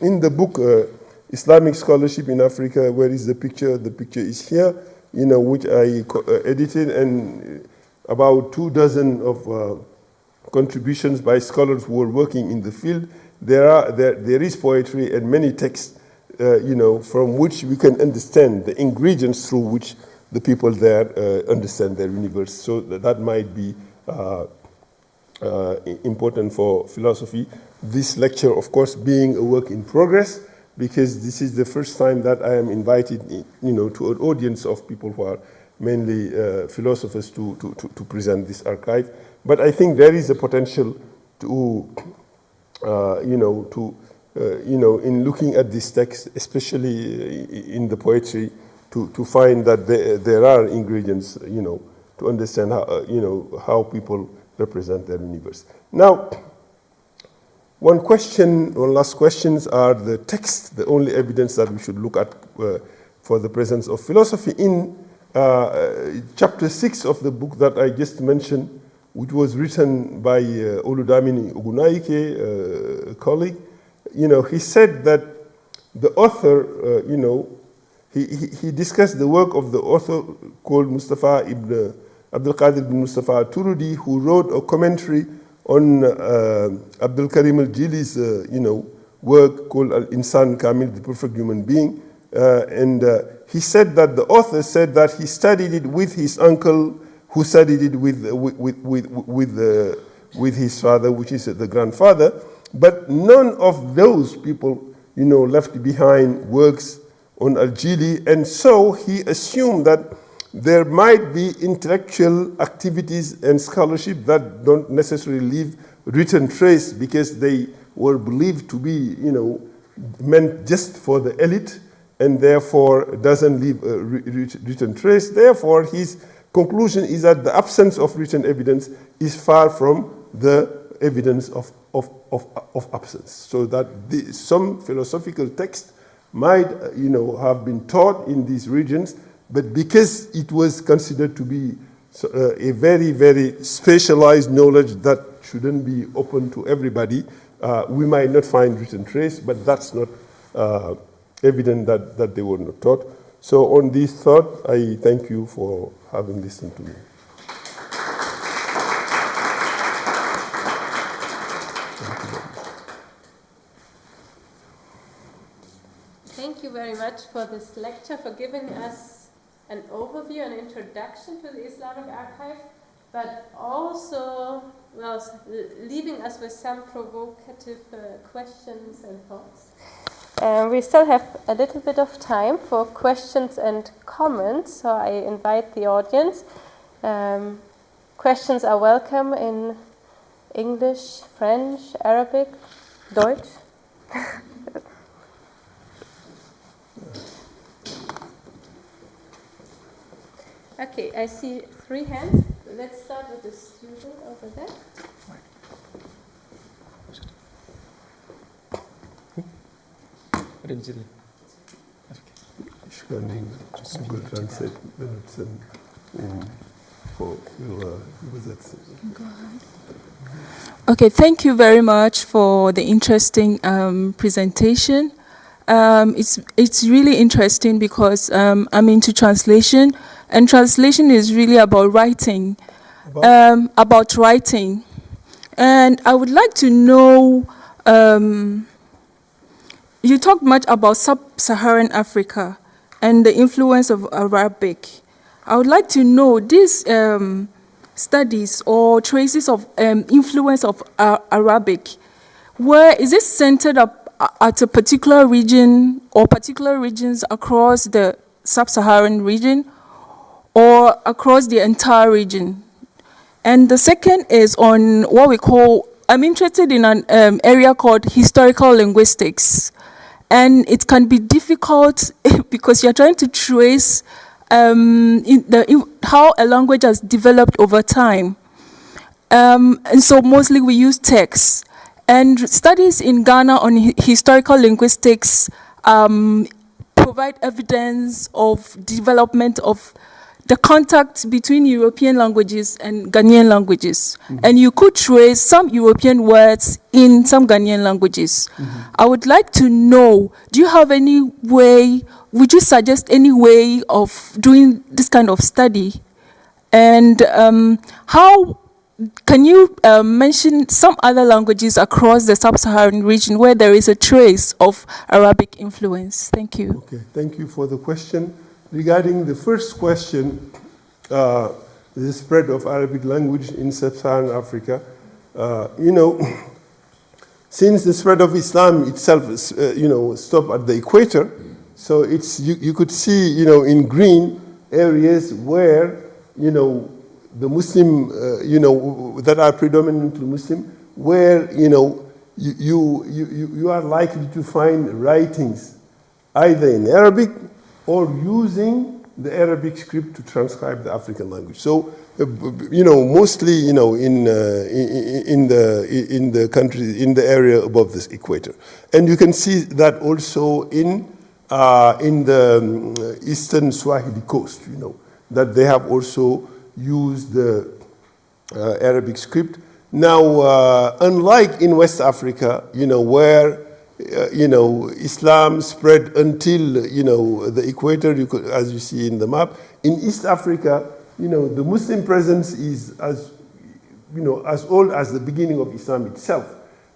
in the book Islamic Scholarship in Africa, where is the picture? The picture is here, you know, which I edited, and about 24 of contributions by scholars who are working in the field. There is poetry and many texts, you know, from which we can understand the ingredients through which the people there understand their universe. So that might be important for philosophy. This lecture, of course, being a work in progress, because this is the first time that I am invited, you know, to an audience of people who are mainly philosophers to present this archive. But I think there is a potential to, you know, in looking at this text, especially in the poetry, to find that there are ingredients, you know, to understand how, you know, how people represent their universe. Now, one last questions are the text, the only evidence that we should look at for the presence of philosophy. In chapter 6 of the book that I just mentioned, which was written by Oludamini Ogunaike, a colleague, you know, he said that the author, you know, he discussed the work of the author called Mustafa ibn Abdul Qadir ibn Mustafa Turudi, who wrote a commentary on Abdul Karim al-Jili's, you know, work called Al-Insan Kamil, the Perfect Human Being. And he said that the author said that he studied it with his uncle, who studied it with his father, which is the grandfather. But none of those people left behind works on Al-Jili, and so he assumed that there might be intellectual activities and scholarship that don't necessarily leave written trace because they were believed to be, meant just for the elite, and therefore doesn't leave a written trace. Therefore, his conclusion is that the absence of written evidence is far from the evidence of absence. So that some philosophical text might, have been taught in these regions, but because it was considered to be a very, very specialized knowledge that shouldn't be open to everybody, we might not find written trace, but that's not evident that they were not taught. So on this thought, I thank you for having listened to me. Thank you very much for this lecture, for giving us an overview, an introduction to the Islamic archive, but also, leaving us with some provocative questions and thoughts. We still have a little bit of time for questions and comments, so I invite the audience. Questions are welcome in English, French, Arabic, Deutsch. Okay, I see 3 hands. Let's start with the student over there. Google Translate benutzen, für Übersetzen. Okay, thank you very much for the interesting presentation. It's really interesting because I'm into translation, and translation is really about writing. About writing. And I would like to know, you talked much about Sub-Saharan Africa and the influence of Arabic. I would like to know these studies or traces of influence of Arabic. Where is it centered up at a particular region or particular regions across the Sub-Saharan region or across the entire region? And the second is on what we call, I'm interested in an area called historical linguistics. And it can be difficult because you're trying to trace how a language has developed over time. And so mostly we use texts. And studies in Ghana on historical linguistics provide evidence of development of the contact between European languages and Ghanaian languages. Mm-hmm. And you could trace some European words in some Ghanaian languages. Mm-hmm. I would like to know, do you have any way, would you suggest any way of doing this kind of study? And how can you mention some other languages across the Sub-Saharan region where there is a trace of Arabic influence? Thank you. Okay, thank you for the question. Regarding the first question, the spread of Arabic language in Sub-Saharan Africa, since the spread of Islam itself, stopped at the equator, so it's you could see, in green areas where, the Muslim, that are predominantly Muslim, where, you are likely to find writings either in Arabic or using the Arabic script to transcribe the African language. So, mostly, in the country, in the area above this equator, and you can see that also in the eastern Swahili coast, that they have also used the Arabic script. Now, unlike in West Africa, where Islam spread until, the equator, as you see in the map. In East Africa, the Muslim presence is as old as the beginning of Islam itself.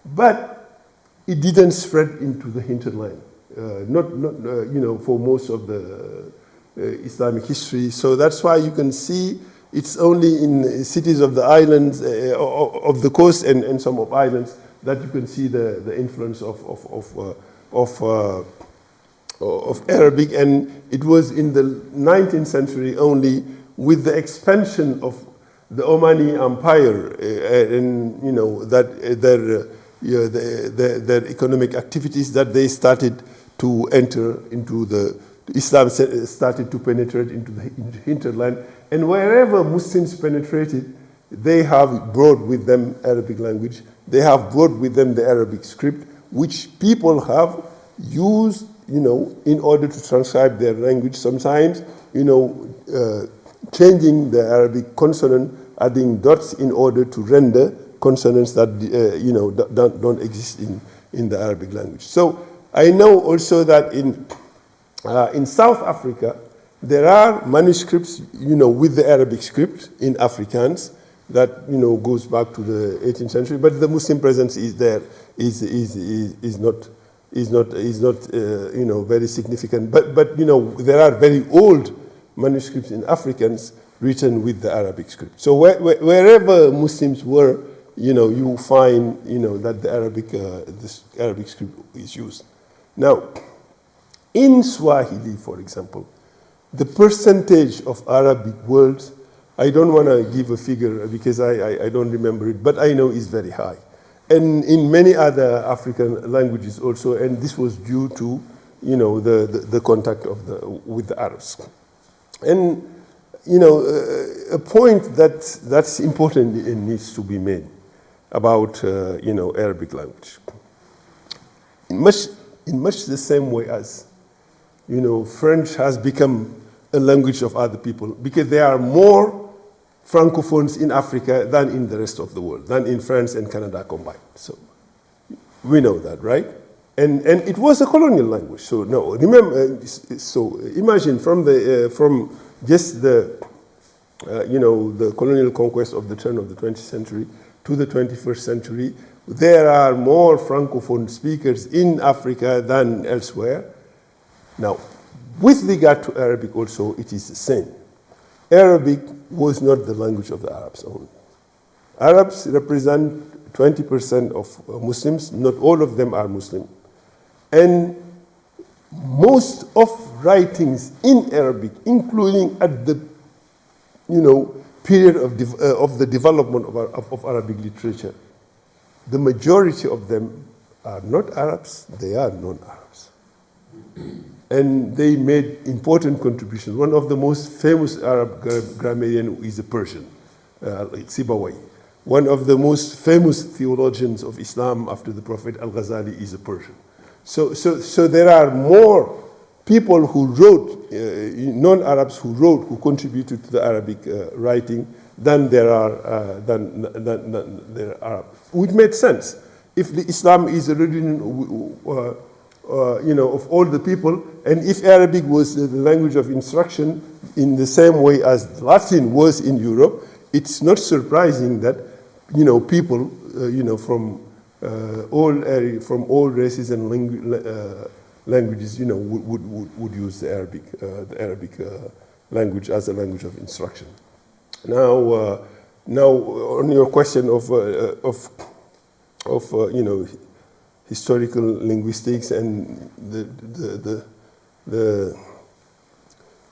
But it didn't spread into the hinterland, for most of the Islamic history. So that's why you can see it's only in cities of the islands, of the coast and some of islands, that you can see the influence of of Arabic, and it was in the 19th century only, with the expansion of the Omani Empire and their economic activities, that they started to enter into Islam started to penetrate into the hinterland, and wherever Muslims penetrated, they have brought with them Arabic language. They have brought with them the Arabic script, which people have used, in order to transcribe their language. Sometimes, changing the Arabic consonant, adding dots in order to render consonants that don't exist in the Arabic language. So I know also that in South Africa there are manuscripts, with the Arabic script in Afrikaans that goes back to the 18th century, but the Muslim presence is there, is not very significant. But there are very old manuscripts in Afrikaans written with the Arabic script. So wherever Muslims were, you find that this Arabic script is used. Now, in Swahili, for example, the percentage of Arabic words, I don't want to give a figure because I don't remember it, but I know is very high. And in many other African languages also, and this was due to the contact with the Arabs. And a point that's important and needs to be made about Arabic language. In much the same way as French has become a language of other people, because there are more Francophones in Africa than in the rest of the world, than in France and Canada combined. So we know that, right? And it was a colonial language. So no, remember. So imagine from just the colonial conquest of the turn of the 20th century to the 21st century, there are more Francophone speakers in Africa than elsewhere. Now, with regard to Arabic also, it is the same. Arabic was not the language of the Arabs only. Arabs represent 20% of Muslims. Not all of them are Muslim. And most of writings in Arabic, including at the period of the development of Arabic literature, the majority of them are not Arabs, they are non-Arabs. And they made important contributions. One of the most famous Arab grammarians is a Persian, Sibawayh. One of the most famous theologians of Islam after the Prophet, Al-Ghazali, is a Persian. So there are more people who wrote, non-Arabs who contributed to the Arabic writing than there are which made sense. If Islam is a religion of all the people, and if Arabic was the language of instruction in the same way as Latin was in Europe, it's not surprising that people from all races and languages would use the Arabic language as a language of instruction. Now on your question of historical linguistics and the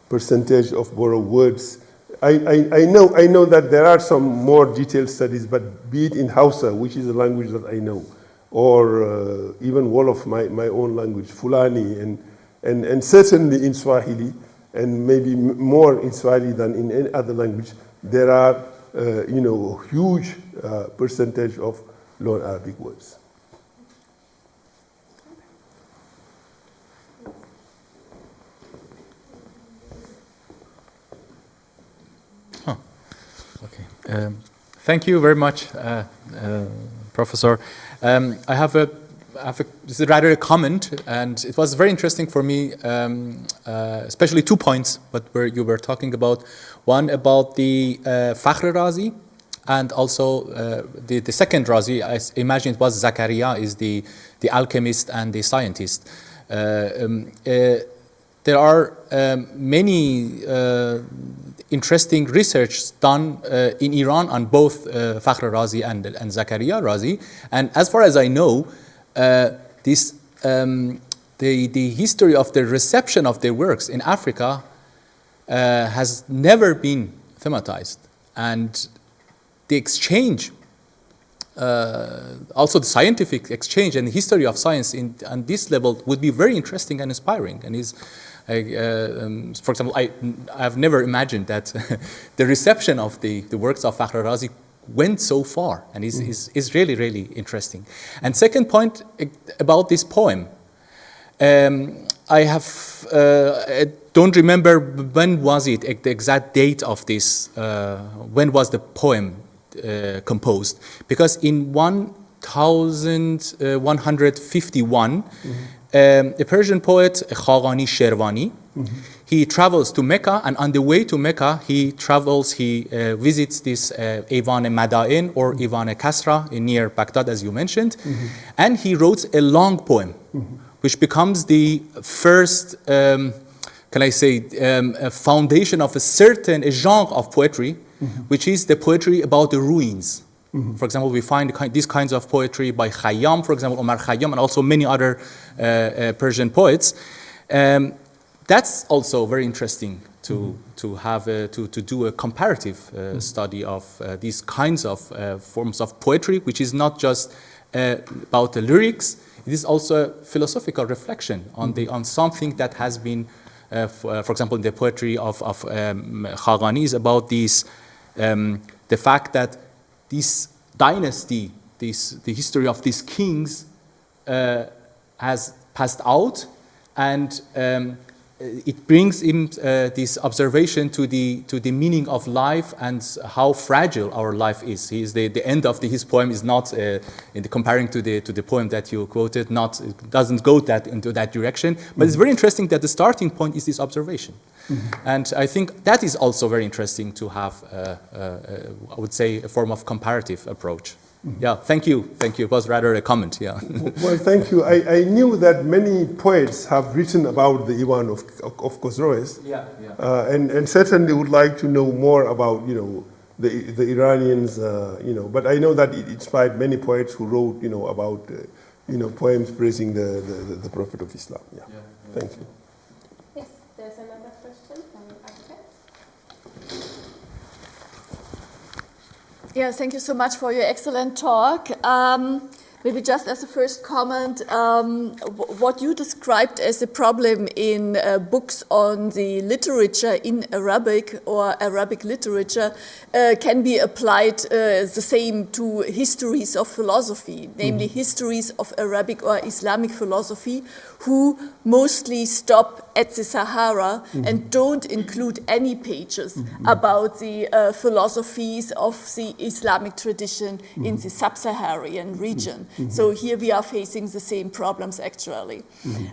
percentage of borrowed words, I know that there are some more detailed studies, but be it in Hausa, which is a language that I know, or even Wolof, my own language, Fulani, and certainly in Swahili, and maybe more in Swahili than in any other language, there are huge percentage of non-Arabic words. Okay. Thank you very much, Professor. I have this is rather a comment, and it was very interesting for me, especially 2 points, where you were talking about. One about the Fakhr Razi, and also the second Razi. I imagine it was Zakaria, is the alchemist and the scientist. There are many interesting research done in Iran on both Fakhr Razi and Zakaria Razi. And as far as I know, this the history of the reception of their works in Africa has never been thematized. And the exchange, also the scientific exchange and the history of science on this level would be very interesting and inspiring. And for example, I've never imagined that the reception of the works of Fakhr Razi went so far, and is really, really interesting. And second point about this poem, I don't remember when was it, the exact date of this, when was the poem composed, because in 1151, a Persian poet, Khaqani Sherwani, he travels to Mecca, and on the way to Mecca, he visits this Ivan Madain or Ivan Kasra near Baghdad, as you mentioned, and he wrote a long poem, which becomes the first, a foundation of a genre of poetry, which is the poetry about the ruins. For example, we find these kinds of poetry by Khayyam, for example, Omar Khayyam, and also many other Persian poets. That's also very interesting to do a comparative study of these kinds of forms of poetry, which is not just about the lyrics. It is also a philosophical reflection on something that has been, for example, in the poetry of Khaqani is about these, the fact that this dynasty, the history of these kings has passed out, and it brings in this observation to the meaning of life and how fragile our life is. The end of his poem is not, comparing to the poem that you quoted, it doesn't go into that direction. But it's very interesting that the starting point is this observation. And I think that is also very interesting to have, I would say, a form of comparative approach. Yeah, thank you. It was rather a comment, yeah. Well, thank you. I knew that many poets have written about the Iwan of Khosroes. Yeah. And certainly would like to know more about, the Iranians, but I know that it inspired many poets who wrote, about, poems praising the Prophet of Islam. Yeah. Thank you. Yes, there's another question from Architect. Yeah, thank you so much for your excellent talk. Maybe just as a first comment, what you described as a problem in books on the literature in Arabic or Arabic literature can be applied the same to histories of philosophy, namely histories of Arabic or Islamic philosophy, who mostly stop at the Sahara and don't include any pages about the philosophies of the Islamic tradition in the Sub-Saharan region. So here we are facing the same problems actually.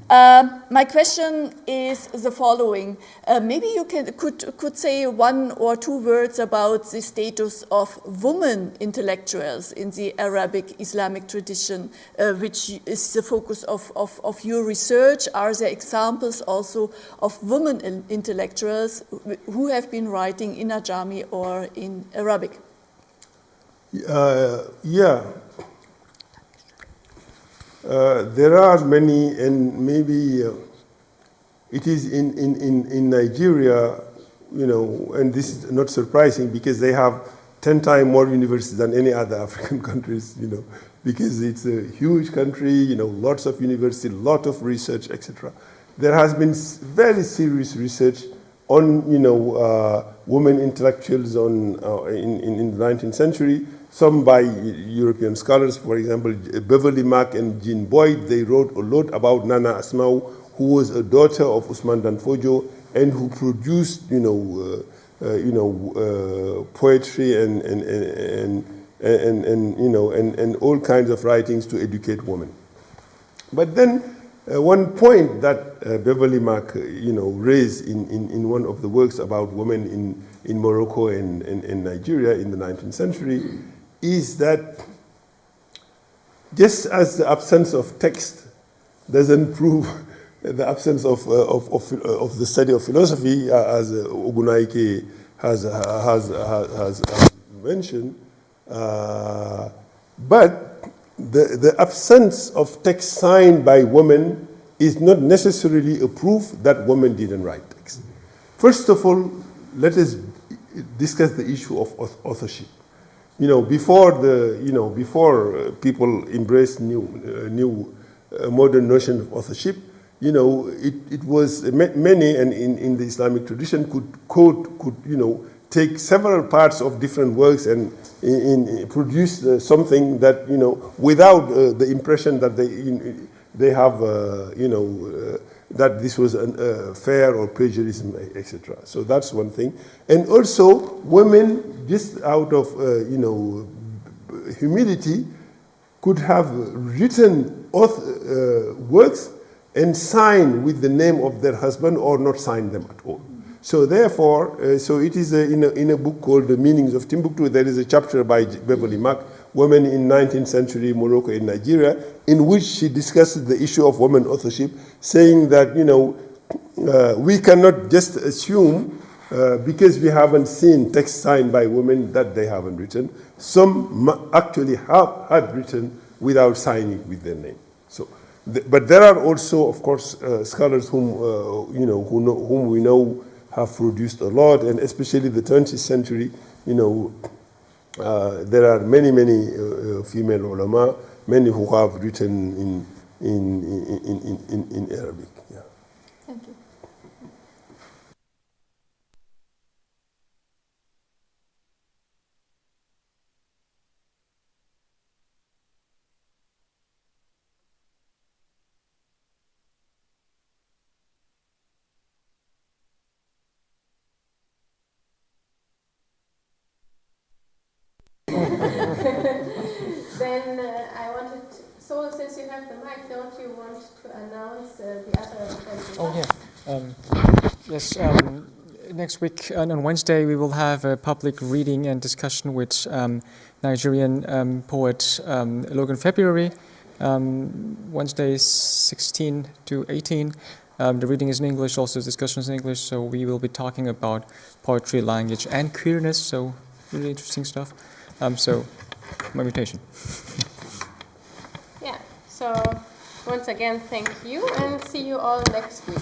My question is the following. Maybe you could say one or two words about the status of women intellectuals in the Arabic Islamic tradition, which is the focus of your research. Are there examples also of women intellectuals who have been writing in Ajami or in Arabic? Yeah. There are many, and maybe it is in Nigeria, and this is not surprising because they have 10 times more universities than any other African countries, because it's a huge country, lots of universities, lot of research, etc. There has been very serious research on, women intellectuals in the 19th century. Some by European scholars, for example, Beverly Mack and Jean Boyd. They wrote a lot about Nana Asmau, who was a daughter of Ousmane Danfodio and who produced, poetry and all kinds of writings to educate women. But then one point that Beverly Mack, raised in one of the works about women in Morocco and Nigeria in the 19th century is that just as the absence of text doesn't prove the absence of the study of philosophy, as Ogunaike has mentioned, but the absence of text signed by women is not necessarily a proof that women didn't write text. First of all, let us discuss the issue of authorship. Before people embraced new modern notion of authorship, it was many, and in the Islamic tradition could take several parts of different works and produce something that without the impression that they have that this was fair or plagiarism, etc. So that's one thing. And also, women, just out of humility, could have written works and sign with the name of their husband or not sign them at all. So therefore, so it is in a book called The Meanings of Timbuktu, there is a chapter by Beverly Mack, Women in 19th Century Morocco and Nigeria, in which she discusses the issue of women authorship, saying that, we cannot just assume, because we haven't seen text signed by women, that they haven't written. Some actually had written without signing with their name. So, but there are also, of course, scholars whom we know have produced a lot, and especially the 20th century, there are many female ulama, many who have written in Arabic. Yeah. Thank you. Then I wanted, so since you have the mic, don't you want to announce the other events? Oh, yeah. Yes, next week on Wednesday we will have a public reading and discussion with Nigerian poet Logan February. Wednesday 16 to 18. The reading is in English, also discussions in English, so we will be talking about poetry, language, and queerness, so really interesting stuff. So, my invitation. Yeah, so once again, thank you, and see you all next week.